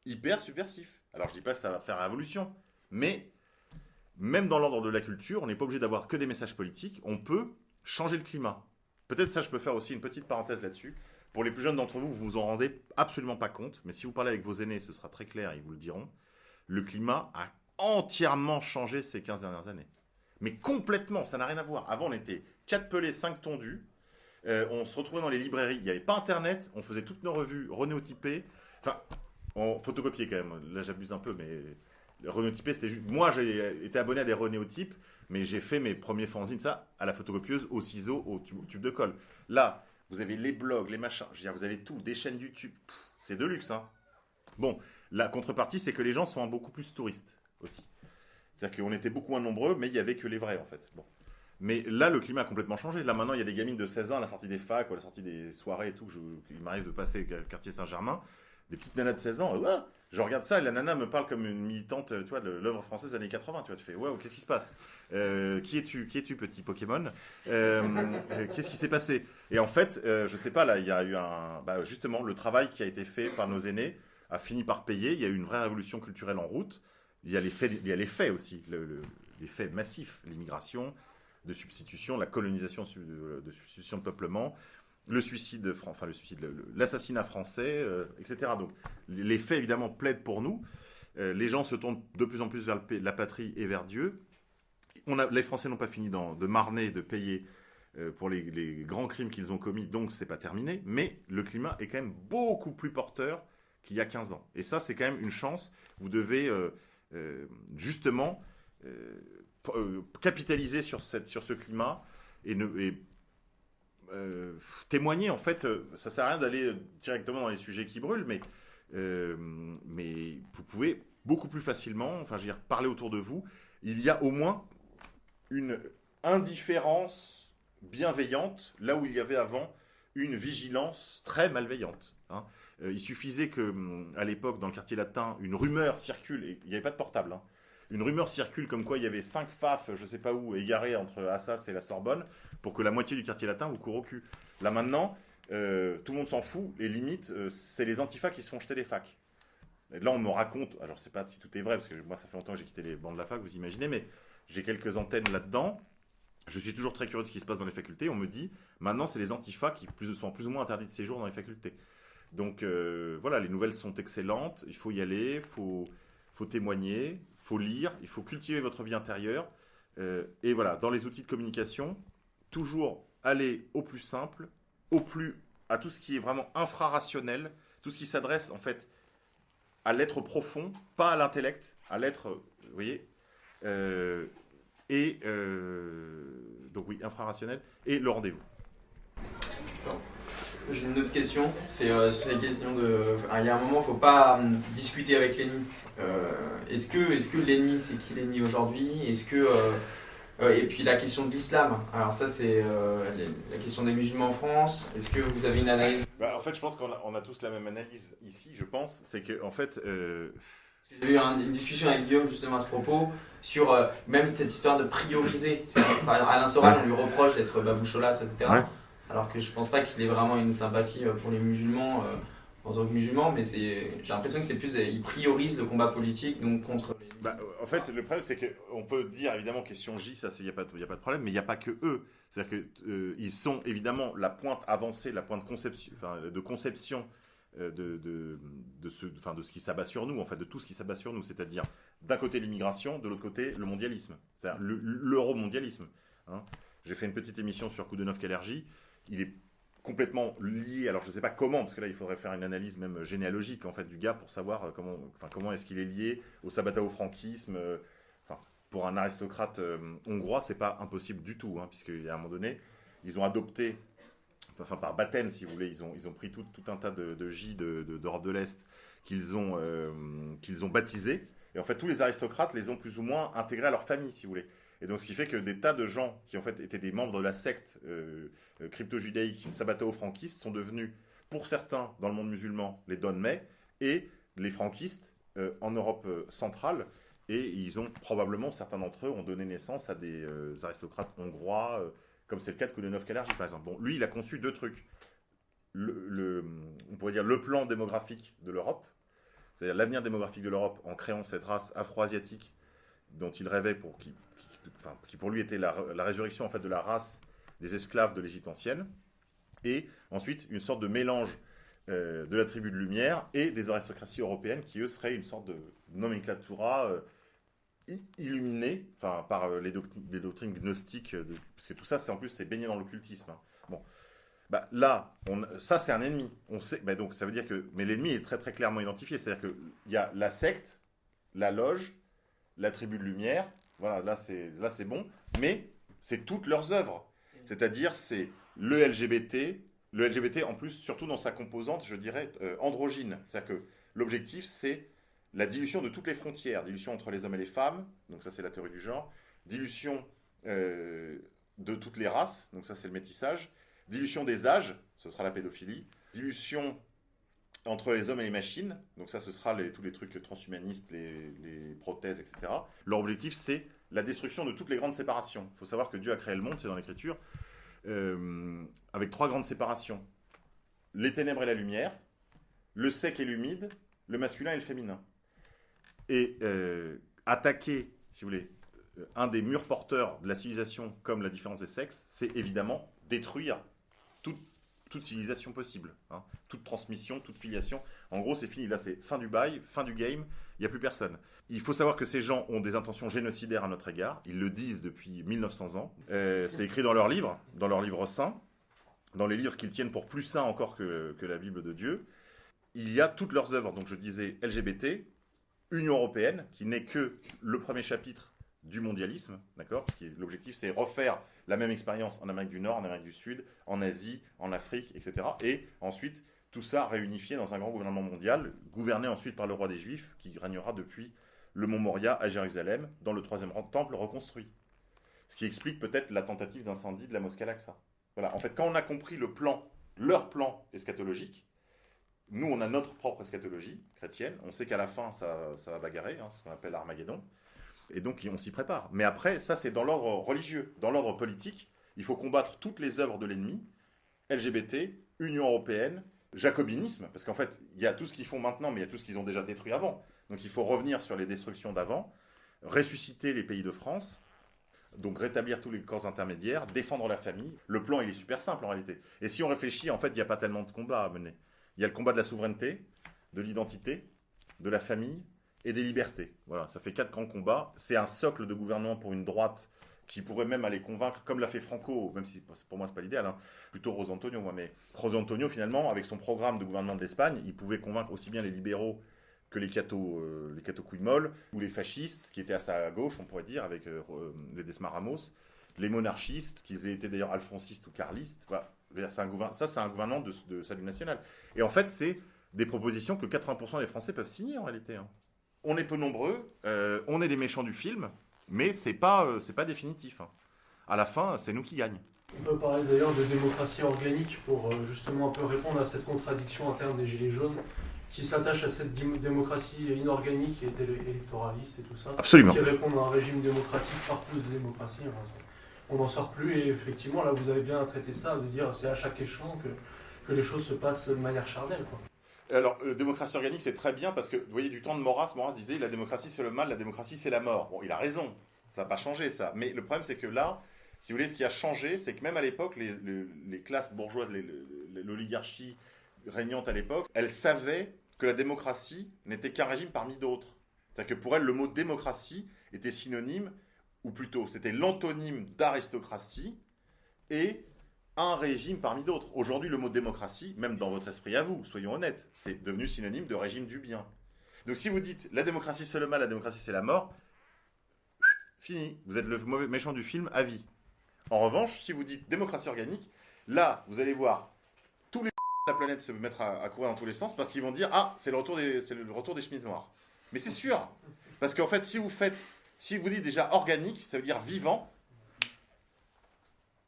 hyper subversif. Alors je dis pas que ça va faire la révolution, mais même dans l'ordre de la culture, on n'est pas obligé d'avoir que des messages politiques. On peut changer le climat. Peut-être ça, je peux faire aussi une petite parenthèse là-dessus. Pour les plus jeunes d'entre vous, vous vous en rendez absolument pas compte, mais si vous parlez avec vos aînés, ce sera très clair, ils vous le diront. Le climat a entièrement changé ces 15 dernières années. Mais complètement, ça n'a rien à voir. Avant, on était 4 pelés, 5 tondus. On se retrouvait dans les librairies. Il n'y avait pas Internet. On faisait toutes nos revues renéotypées. Enfin, on photocopiait quand même. Là, j'abuse un peu, mais renéotypé, c'était juste... Moi, j'ai été abonné à des renéotypes, mais j'ai fait mes premiers fanzines, ça, à la photocopieuse, au ciseau, au tube de colle. Là, vous avez les blogs, les machins. Je veux dire, vous avez tout, des chaînes YouTube. C'est de luxe, hein. Bon, la contrepartie, c'est que les gens sont beaucoup plus touristes aussi. C'est-à-dire qu'on était beaucoup moins nombreux, mais il n'y avait que les vrais, en fait. Bon. Mais là, le climat a complètement changé. Là, maintenant, il y a des gamines de 16 ans à la sortie des facs ou à la sortie des soirées et tout. Il m'arrive de passer au quartier Saint-Germain. Des petites nanas de 16 ans. Je regarde ça et la nana me parle comme une militante, tu vois, de l'œuvre française des années 80. Tu vois, tu fais, waouh, qu'est-ce qui se passe ? Qui es-tu, petit Pokémon ? Qu'est-ce qui s'est passé ? Et en fait, je sais pas, là, il y a eu justement, le travail qui a été fait par nos aînés a fini par payer. Il y a eu une vraie révolution culturelle en route. Il y a les faits aussi, les faits massifs, l'immigration de substitution, la colonisation de substitution de peuplement, l'assassinat français, etc. Donc les faits évidemment plaident pour nous. Les gens se tournent de plus en plus vers la patrie et vers Dieu. Les Français n'ont pas fini de marner, de payer pour les grands crimes qu'ils ont commis, donc c'est pas terminé. Mais le climat est quand même beaucoup plus porteur qu'il y a 15 ans. Et ça, c'est quand même une chance. Vous devez justement capitaliser sur ce climat et témoigner. En fait, ça sert à rien d'aller directement dans les sujets qui brûlent, mais vous pouvez beaucoup plus facilement, enfin, je veux dire, parler autour de vous. Il y a au moins une indifférence bienveillante là où il y avait avant une vigilance très malveillante. Hein. Il suffisait que, à l'époque, dans le quartier latin, une rumeur circule, et il n'y avait pas de portable, hein. Une rumeur circule comme quoi il y avait 5 FAF, je ne sais pas où, égarés entre Assas et la Sorbonne, pour que la moitié du quartier latin vous court au cul. Là maintenant, tout le monde s'en fout, et limite, c'est les antifas qui se font jeter les facs. Et là, on me raconte, alors je ne sais pas si tout est vrai, parce que moi, ça fait longtemps que j'ai quitté les bancs de la fac, vous imaginez, mais j'ai quelques antennes là-dedans. Je suis toujours très curieux de ce qui se passe dans les facultés. On me dit, maintenant, c'est les antifas qui sont plus ou moins interdits de séjour dans les facultés. Donc, voilà, les nouvelles sont excellentes. Il faut y aller, il faut témoigner, il faut lire, il faut cultiver votre vie intérieure. Et voilà, dans les outils de communication, toujours aller au plus simple, à tout ce qui est vraiment infrarationnel, tout ce qui s'adresse, en fait, à l'être profond, pas à l'intellect, à l'être, vous voyez, donc oui, infrarationnel, et le rendez-vous. J'ai une autre question, c'est la question de... il y a un moment, il ne faut pas discuter avec l'ennemi. Est-ce que l'ennemi, c'est qui l'ennemi aujourd'hui ? Et puis la question de l'islam. Alors ça, c'est la question des musulmans en France. Est-ce que vous avez une analyse ? En fait, je pense qu'on a tous la même analyse ici, je pense. C'est que, en fait... J'ai eu une discussion avec Guillaume justement à ce propos sur même cette histoire de prioriser. Par exemple, Alain Soral, on lui reproche d'être baboucholâtre, etc. Ouais. Alors que je pense pas qu'il ait vraiment une sympathie pour les musulmans en tant que musulman, mais j'ai l'impression que c'est plus il priorise le combat politique donc contre les... en fait, le problème c'est qu'on peut dire évidemment question J, ça il n'y a pas de problème, mais il n'y a pas que eux. C'est-à-dire qu'ils sont évidemment la pointe avancée, la pointe de conception de ce qui s'abat sur nous, en fait, de tout ce qui s'abat sur nous, c'est-à-dire d'un côté l'immigration, de l'autre côté le mondialisme, c'est-à-dire l'euromondialisme. Hein. J'ai fait une petite émission sur Coup de Neuf qu'allergie. Il est complètement lié, alors je ne sais pas comment, parce que là il faudrait faire une analyse même généalogique en fait du gars pour savoir comment est-ce qu'il est lié au sabatao-franquisme. Pour un aristocrate hongrois, c'est pas impossible du tout, hein, puisqu'à un moment donné, ils ont adopté, par baptême si vous voulez, ils ont pris tout un tas de J d'Europe de l'Est qu'ils ont baptisés, et en fait tous les aristocrates les ont plus ou moins intégrés à leur famille si vous voulez. Et donc, ce qui fait que des tas de gens qui, en fait, étaient des membres de la secte crypto-judaïque sabatao-franquiste sont devenus, pour certains, dans le monde musulman, les Don May, et les franquistes en Europe centrale. Et ils ont probablement, certains d'entre eux, ont donné naissance à des aristocrates hongrois, comme c'est le cas de Coup de Neuf qu'allergie, par exemple. Bon, lui, il a conçu 2 trucs. On pourrait dire le plan démographique de l'Europe, c'est-à-dire l'avenir démographique de l'Europe en créant cette race afro-asiatique dont il rêvait qui pour lui était la résurrection en fait de la race des esclaves de l'Égypte ancienne, et ensuite une sorte de mélange de la tribu de Lumière et des aristocraties européennes qui eux seraient une sorte de nomenclatura illuminée par les doctrines gnostiques, parce que tout ça c'est baigné dans l'occultisme. Hein. Bon, là ça c'est un ennemi. On sait, donc ça veut dire que mais l'ennemi est très très clairement identifié, c'est-à-dire que il y a la secte, la loge, la tribu de Lumière. Voilà, là c'est bon, mais c'est toutes leurs œuvres. C'est-à-dire, c'est le LGBT en plus, surtout dans sa composante, je dirais, androgyne. C'est-à-dire que l'objectif, c'est la dilution de toutes les frontières, dilution entre les hommes et les femmes, donc ça c'est la théorie du genre, dilution de toutes les races, donc ça c'est le métissage, dilution des âges, ce sera la pédophilie, dilution entre les hommes et les machines, donc ça ce sera tous les trucs transhumanistes, les prothèses, etc. Leur objectif c'est la destruction de toutes les grandes séparations. Il faut savoir que Dieu a créé le monde, c'est dans l'Écriture, avec 3 grandes séparations. Les ténèbres et la lumière, le sec et l'humide, le masculin et le féminin. Et attaquer, si vous voulez, un des murs porteurs de la civilisation comme la différence des sexes, c'est évidemment détruire toute civilisation possible, hein. Toute transmission, toute filiation. En gros, c'est fini. Là, c'est fin du bail, fin du game. Il n'y a plus personne. Il faut savoir que ces gens ont des intentions génocidaires à notre égard. Ils le disent depuis 1900 ans. C'est écrit dans leurs livres saints, dans les livres qu'ils tiennent pour plus saints encore que la Bible de Dieu. Il y a toutes leurs œuvres. Donc, je disais LGBT, Union européenne, qui n'est que le premier chapitre du mondialisme, d'accord ? Parce que l'objectif, c'est refaire la même expérience en Amérique du Nord, en Amérique du Sud, en Asie, en Afrique, etc. Et ensuite, tout ça réunifié dans un grand gouvernement mondial, gouverné ensuite par le roi des Juifs, qui régnera depuis le mont Moria à Jérusalem, dans le troisième temple reconstruit. Ce qui explique peut-être la tentative d'incendie de la mosquée Al-Aqsa. Voilà. En fait, quand on a compris le plan, leur plan eschatologique, nous, on a notre propre eschatologie chrétienne. On sait qu'à la fin, ça va bagarrer, hein, c'est ce qu'on appelle l'Armageddon. Et donc, on s'y prépare. Mais après, ça, c'est dans l'ordre religieux. Dans l'ordre politique, il faut combattre toutes les œuvres de l'ennemi, LGBT, Union européenne, jacobinisme, parce qu'en fait, il y a tout ce qu'ils font maintenant, mais il y a tout ce qu'ils ont déjà détruit avant. Donc, il faut revenir sur les destructions d'avant, ressusciter les pays de France, donc rétablir tous les corps intermédiaires, défendre la famille. Le plan, il est super simple en réalité. Et si on réfléchit, en fait, il n'y a pas tellement de combats à mener. Il y a le combat de la souveraineté, de l'identité, de la famille et des libertés. Voilà, ça fait 4 grands combats. C'est un socle de gouvernement pour une droite qui pourrait même aller convaincre, comme l'a fait Franco, même si pour moi c'est pas l'idéal, hein, plutôt José Antonio, moi, mais José Antonio finalement, avec son programme de gouvernement de l'Espagne, il pouvait convaincre aussi bien les libéraux que les cathos couilles molles, ou les fascistes, qui étaient à sa gauche, on pourrait dire, avec les Desma Ramos, les monarchistes, qu'ils aient été d'ailleurs alfonsistes ou carlistes. Voilà. C'est un gouvernement de salut national. Et en fait, c'est des propositions que 80% des Français peuvent signer en réalité, hein. On est peu nombreux, on est les méchants du film, mais c'est pas définitif, hein. À la fin, c'est nous qui gagnons. On peut parler d'ailleurs de démocratie organique pour justement un peu répondre à cette contradiction interne des Gilets jaunes qui s'attache à cette démocratie inorganique et électoraliste et tout ça. Absolument. Qui répond à un régime démocratique par plus de démocratie. On n'en sort plus et effectivement, là, vous avez bien traité ça, de dire c'est à chaque échelon que les choses se passent de manière charnelle, quoi. Alors, démocratie organique, c'est très bien parce que, vous voyez, du temps de Maurras disait la démocratie c'est le mal, la démocratie c'est la mort. Bon, il a raison, ça n'a pas changé ça. Mais le problème, c'est que là, si vous voulez, ce qui a changé, c'est que même à l'époque, les classes bourgeoises, l'oligarchie régnante à l'époque, elles savaient que la démocratie n'était qu'un régime parmi d'autres. C'est-à-dire que pour elles, le mot démocratie était synonyme, ou plutôt, c'était l'antonyme d'aristocratie et un régime parmi d'autres. Aujourd'hui, le mot démocratie, même dans votre esprit à vous, soyons honnêtes, c'est devenu synonyme de régime du bien. Donc si vous dites la démocratie c'est le mal, la démocratie c'est la mort, fini, vous êtes le mauvais méchant du film à vie. En revanche, si vous dites démocratie organique, là, vous allez voir tous les de la planète se mettre à courir dans tous les sens parce qu'ils vont dire ah, c'est le retour des chemises noires. Mais c'est sûr, parce qu'en fait, si vous dites déjà organique, ça veut dire vivant.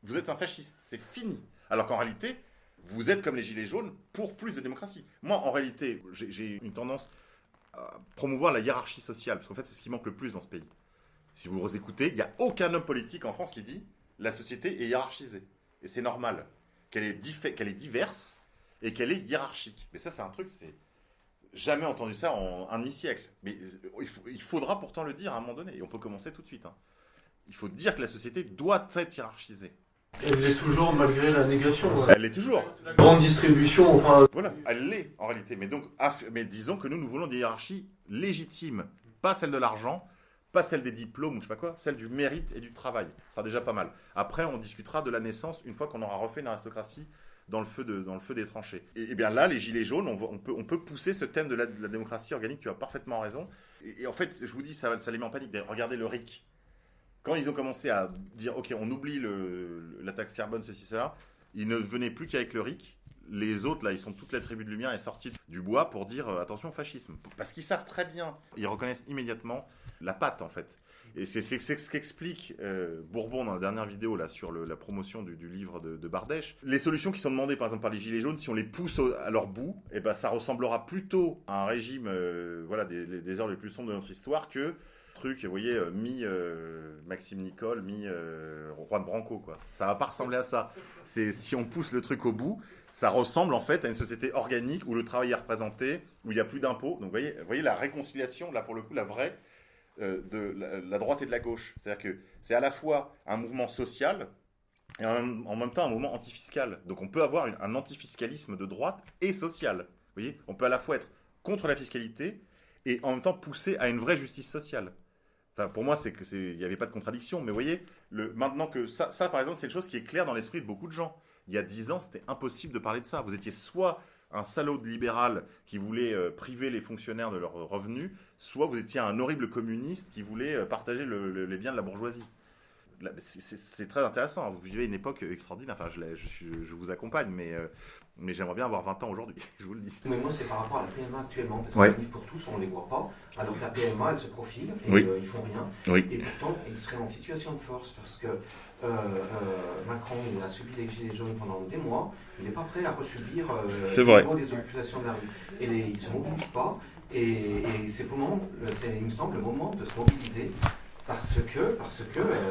Vous êtes un fasciste, c'est fini. Alors qu'en réalité, vous êtes comme les Gilets jaunes pour plus de démocratie. Moi, en réalité, j'ai une tendance à promouvoir la hiérarchie sociale, parce qu'en fait, c'est ce qui manque le plus dans ce pays. Si vous écoutez, il n'y a aucun homme politique en France qui dit la société est hiérarchisée. Et c'est normal qu'elle est diverse et qu'elle est hiérarchique. Mais ça, c'est un truc, c'est jamais entendu ça en un demi-siècle. Mais il faudra pourtant le dire à un moment donné, et on peut commencer tout de suite, hein. Il faut dire que la société doit être hiérarchisée. Elle l'est toujours malgré la négation. Elle l'est toujours. La grande distribution, enfin... Voilà, elle l'est en réalité. Mais disons que nous voulons des hiérarchies légitimes. Pas celle de l'argent, pas celle des diplômes ou je sais pas quoi, celle du mérite et du travail. Ce sera déjà pas mal. Après, on discutera de la naissance une fois qu'on aura refait une aristocratie dans le feu des tranchées. Et bien là, les Gilets jaunes, on peut pousser ce thème de la démocratie organique. Tu as parfaitement raison. Et en fait, je vous dis, ça les met en panique. Regardez le RIC. Quand ils ont commencé à dire, ok, on oublie la taxe carbone, ceci, cela, ils ne venaient plus qu'avec le RIC. Les autres, là, ils sont toute la tribu de lumière est sortie du bois pour dire, attention au fascisme. Parce qu'ils savent très bien, ils reconnaissent immédiatement la patte, en fait. Et c'est ce qu'explique Bourbon dans la dernière vidéo, là, sur la promotion du livre de Bardèche. Les solutions qui sont demandées, par exemple, par les Gilets jaunes, si on les pousse à leur bout, eh ben, ça ressemblera plutôt à un régime des heures les plus sombres de notre histoire que... truc, vous voyez, Maxime Nicole, Juan Branco, quoi. Ça va pas ressembler à ça. Si on pousse le truc au bout, ça ressemble en fait à une société organique où le travail est représenté, où il n'y a plus d'impôts. Donc vous voyez la réconciliation, là pour le coup, la vraie, de la droite et de la gauche. C'est-à-dire que c'est à la fois un mouvement social, et en même temps un mouvement antifiscal. Donc on peut avoir un antifiscalisme de droite et social. Vous voyez, on peut à la fois être contre la fiscalité et en même temps pousser à une vraie justice sociale. Enfin, pour moi, il n'y avait pas de contradiction. Mais vous voyez, maintenant que ça, par exemple, c'est une chose qui est claire dans l'esprit de beaucoup de gens. Il y a 10 ans, c'était impossible de parler de ça. Vous étiez soit un salaud de libéral qui voulait priver les fonctionnaires de leurs revenus, soit vous étiez un horrible communiste qui voulait partager les biens de la bourgeoisie. Là, c'est très intéressant. Vous vivez une époque extraordinaire. Enfin, je vous accompagne, mais j'aimerais bien avoir 20 ans aujourd'hui, je vous le dis. Mais moi, c'est par rapport à la PMA actuellement, parce que Ouais. les livres pour tous, on ne les voit pas, alors que la PMA, elle se profile, et Oui. ils font rien. Oui. Et pourtant, ils seraient en situation de force, parce que Macron, il a subi les gilets jaunes pendant des mois, il n'est pas prêt à resubir C'est vrai. des occupations de la rue. Et ils ne se mobilisent pas, et c'est il me semble, le moment de se mobiliser, parce que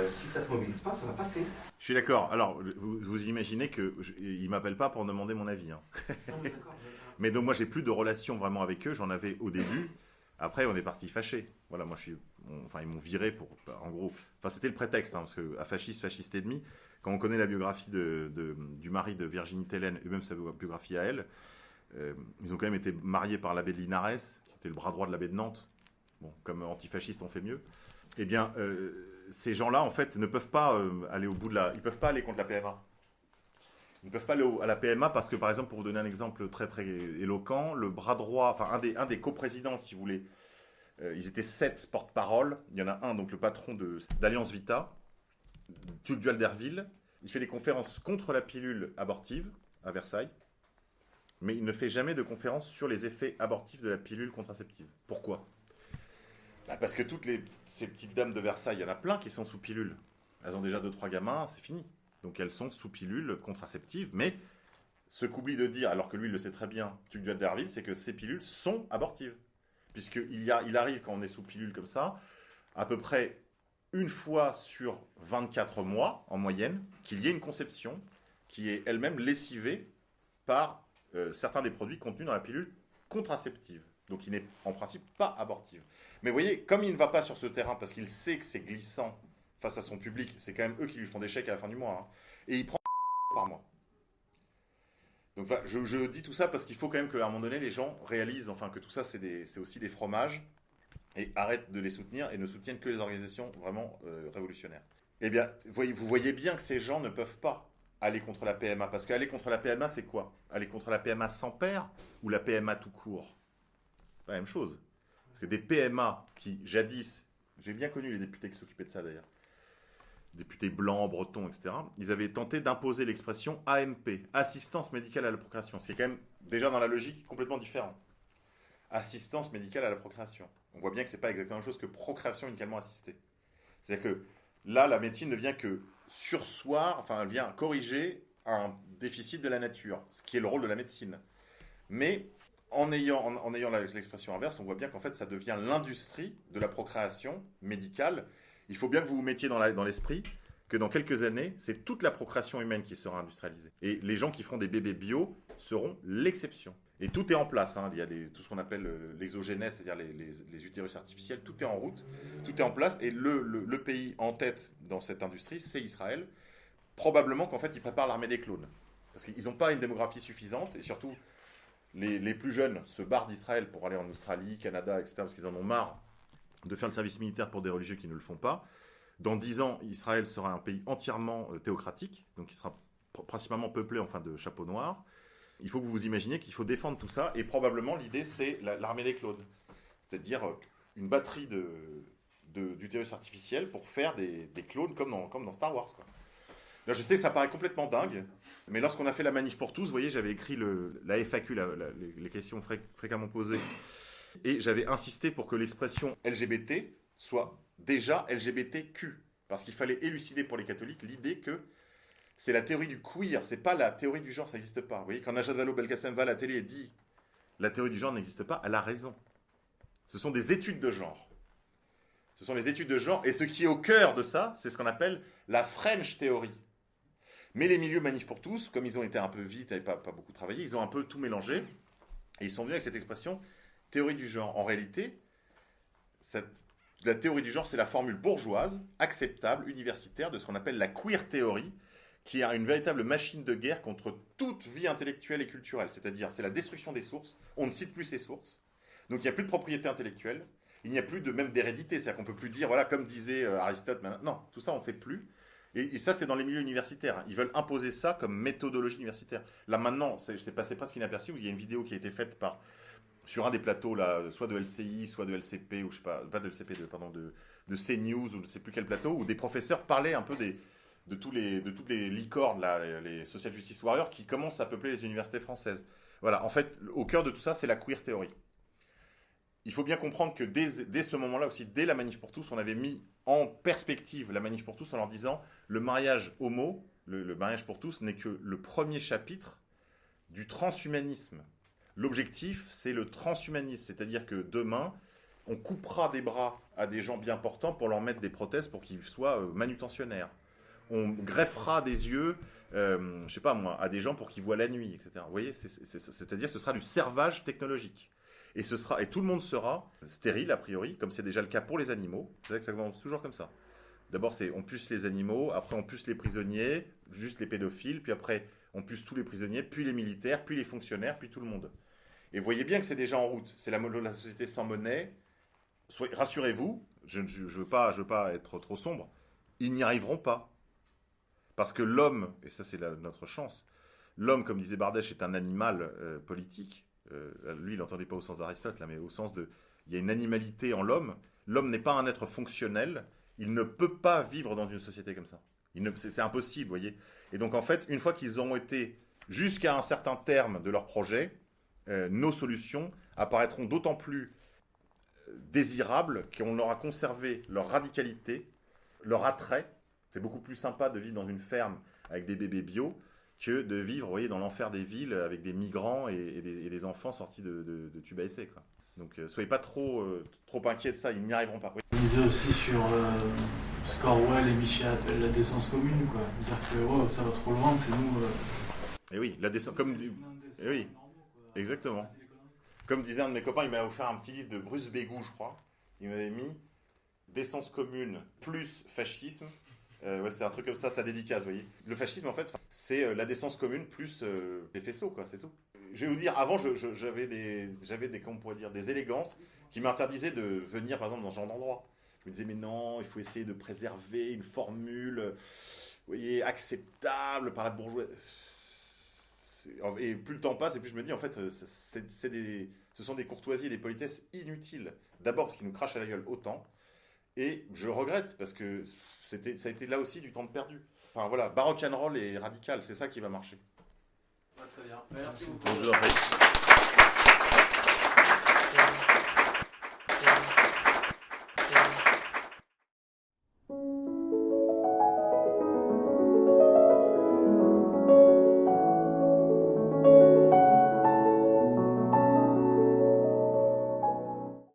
si ça ne se mobilise pas, ça va passer. Je suis d'accord. Alors, vous imaginez qu'il ne m'appelle pas pour demander mon avis. Hein. Non, mais d'accord. Mais donc moi, j'ai plus de relation vraiment avec eux. J'en avais au début. Après, on est parti fâchés. Voilà, moi, ils m'ont viré pour, en gros. Enfin, c'était le prétexte, hein, parce que à fasciste et demi. Quand on connaît la biographie du mari de Virginie Tellen et même sa biographie à elle, ils ont quand même été mariés par l'abbé de Linares, qui était le bras droit de l'abbé de Nantes. Bon, comme antifascistes, on fait mieux. Eh bien, ces gens-là, en fait, ne peuvent pas aller au bout ils peuvent pas aller contre la PMA. Ils ne peuvent pas aller à la PMA parce que, par exemple, pour vous donner un exemple très très éloquent, le bras droit, enfin un des coprésidents, si vous voulez, ils étaient 7 porte-parole. Il y en a un, donc le patron d'Alliance Vita, Tuldual Derville. Il fait des conférences contre la pilule abortive à Versailles, mais il ne fait jamais de conférence sur les effets abortifs de la pilule contraceptive. Pourquoi ? Parce que ces petites dames de Versailles, il y en a plein qui sont sous pilule. Elles ont déjà 2-3 gamins, c'est fini. Donc elles sont sous pilule contraceptive, mais ce qu'oublie de dire, alors que lui il le sait très bien, Tuldual Derville, c'est que ces pilules sont abortives. Puisqu'il arrive, quand on est sous pilule comme ça, à peu près une fois sur 24 mois, en moyenne, qu'il y ait une conception qui est elle-même lessivée par certains des produits contenus dans la pilule contraceptive. Donc il n'est en principe pas abortive. Mais vous voyez, comme il ne va pas sur ce terrain parce qu'il sait que c'est glissant face à son public, c'est quand même eux qui lui font des chèques à la fin du mois, hein, et il prend par mois. Donc je dis tout ça parce qu'il faut quand même qu'à un moment donné, les gens réalisent que tout ça, c'est aussi des fromages, et arrêtent de les soutenir et ne soutiennent que les organisations vraiment révolutionnaires. Eh bien, vous voyez bien que ces gens ne peuvent pas aller contre la PMA, parce qu'aller contre la PMA, c'est quoi ? Aller contre la PMA sans père ou la PMA tout court ? La même chose. Parce que des PMA qui, jadis, j'ai bien connu les députés qui s'occupaient de ça d'ailleurs, députés blancs, bretons, etc., ils avaient tenté d'imposer l'expression AMP, assistance médicale à la procréation, ce qui est quand même déjà dans la logique complètement différent. Assistance médicale à la procréation. On voit bien que ce n'est pas exactement la même chose que procréation médicalement assistée. C'est-à-dire que là, la médecine ne vient que surseoir, elle vient corriger un déficit de la nature, ce qui est le rôle de la médecine. Mais en ayant l'expression inverse, on voit bien qu'en fait, ça devient l'industrie de la procréation médicale. Il faut bien que vous vous mettiez dans l'esprit que dans quelques années, c'est toute la procréation humaine qui sera industrialisée. Et les gens qui feront des bébés bio seront l'exception. Et tout est en place. Hein. Il y a tout ce qu'on appelle l'exogénèse, c'est-à-dire les utérus artificiels. Tout est en route, tout est en place. Et le pays en tête dans cette industrie, c'est Israël. Probablement qu'en fait, ils préparent l'armée des clones. Parce qu'ils n'ont pas une démographie suffisante. Et surtout, les plus jeunes se barrent d'Israël pour aller en Australie, Canada, etc. Parce qu'ils en ont marre de faire le service militaire pour des religieux qui ne le font pas. Dans 10 ans, Israël sera un pays entièrement théocratique. Donc, il sera principalement peuplé de chapeaux noirs. Il faut que vous vous imaginiez qu'il faut défendre tout ça, et probablement l'idée c'est l'armée des clones, c'est-à-dire une batterie d'utérus artificiels pour faire des clones comme dans Star Wars, quoi. Là, je sais que ça paraît complètement dingue, mais lorsqu'on a fait la manif pour tous, vous voyez, j'avais écrit la FAQ, les questions fréquemment posées, et j'avais insisté pour que l'expression LGBT soit déjà LGBTQ, parce qu'il fallait élucider pour les catholiques l'idée que c'est la théorie du queer, c'est pas la théorie du genre, ça n'existe pas. Vous voyez, quand Najat Vallaud-Belkacem va à la télé et dit la théorie du genre n'existe pas, elle a raison. Ce sont des études de genre. Ce sont les études de genre, et ce qui est au cœur de ça, c'est ce qu'on appelle la French Theory. Mais les milieux Manif pour tous, comme ils ont été un peu vite et pas beaucoup travaillé, ils ont un peu tout mélangé, et ils sont venus avec cette expression théorie du genre. En réalité, la théorie du genre, c'est la formule bourgeoise, acceptable, universitaire, de ce qu'on appelle la queer theory, qui est une véritable machine de guerre contre toute vie intellectuelle et culturelle. C'est-à-dire, c'est la destruction des sources. On ne cite plus ces sources. Donc, il n'y a plus de propriété intellectuelle. Il n'y a plus même d'hérédité. C'est-à-dire qu'on ne peut plus dire, voilà, comme disait Aristote. Non, tout ça, on ne fait plus. Et ça, c'est dans les milieux universitaires. Ils veulent imposer ça comme méthodologie universitaire. Là, maintenant, c'est passé presque inaperçu. Il y a une vidéo qui a été faite sur un des plateaux, là, soit de LCI, soit de LCP, ou je sais pas de LCP, de CNews, ou je ne sais plus quel plateau, où des professeurs parlaient un peu de toutes les licornes, là, les social justice warriors, qui commencent à peupler les universités françaises. Voilà, en fait, au cœur de tout ça, c'est la queer theory. Il faut bien comprendre que dès ce moment-là aussi, dès la Manif pour tous, on avait mis en perspective la Manif pour tous en leur disant le mariage homo, le mariage pour tous, n'est que le premier chapitre du transhumanisme. L'objectif, c'est le transhumanisme, c'est-à-dire que demain, on coupera des bras à des gens bien portants pour leur mettre des prothèses pour qu'ils soient manutentionnaires. On greffera des yeux, je sais pas moi, à des gens pour qu'ils voient la nuit, etc. Vous voyez, c'est-à-dire ce sera du servage technologique. Et tout le monde sera stérile, a priori, comme c'est déjà le cas pour les animaux. C'est vrai que ça commence toujours comme ça. D'abord, on puce les animaux, après on puce les prisonniers, juste les pédophiles, puis après on puce tous les prisonniers, puis les militaires, puis les fonctionnaires, puis tout le monde. Et vous voyez bien que c'est déjà en route. C'est la société sans monnaie. Rassurez-vous, je veux pas être trop sombre, ils n'y arriveront pas. Parce que l'homme, et ça c'est notre chance, l'homme, comme disait Bardèche, est un animal politique. Lui, il n'entendait pas au sens d'Aristote, là, mais au sens il y a une animalité en l'homme. L'homme n'est pas un être fonctionnel. Il ne peut pas vivre dans une société comme ça. C'est impossible, vous voyez. Et donc, en fait, une fois qu'ils auront été jusqu'à un certain terme de leur projet, nos solutions apparaîtront d'autant plus désirables qu'on aura conservé leur radicalité, leur attrait. C'est beaucoup plus sympa de vivre dans une ferme avec des bébés bio que de vivre, vous voyez, dans l'enfer des villes avec des migrants et des enfants sortis de tubes à essai, quoi. Donc, soyez pas trop inquiets de ça, ils n'y arriveront pas. Oui. On disait aussi sur ce qu'Orwell et Michel appellent la décence commune, quoi. Dire que ça va trop loin, c'est nous. Et oui, la décence, et oui, exactement. Comme disait un de mes copains, il m'a offert un petit livre de Bruce Bégou, je crois. Il m'avait mis décence commune plus fascisme. Ouais, c'est un truc comme ça, sa dédicace, vous voyez. Le fascisme, en fait, c'est la décence commune plus les faisceaux, quoi, c'est tout. Je vais vous dire, avant, j'avais comment on pourrait dire, des élégances qui m'interdisaient de venir, par exemple, dans ce genre d'endroit. Je me disais, mais non, il faut essayer de préserver une formule, vous voyez, acceptable par la bourgeoisie. Et plus le temps passe, et plus je me dis, en fait, ce sont des courtoisies et des politesses inutiles. D'abord, parce qu'ils nous crachent à la gueule autant. Et je regrette, parce que ça a été là aussi du temps de perdu. Enfin voilà, baroque and roll et radical, c'est ça qui va marcher. Ouais, très bien. Merci beaucoup. Bonjour.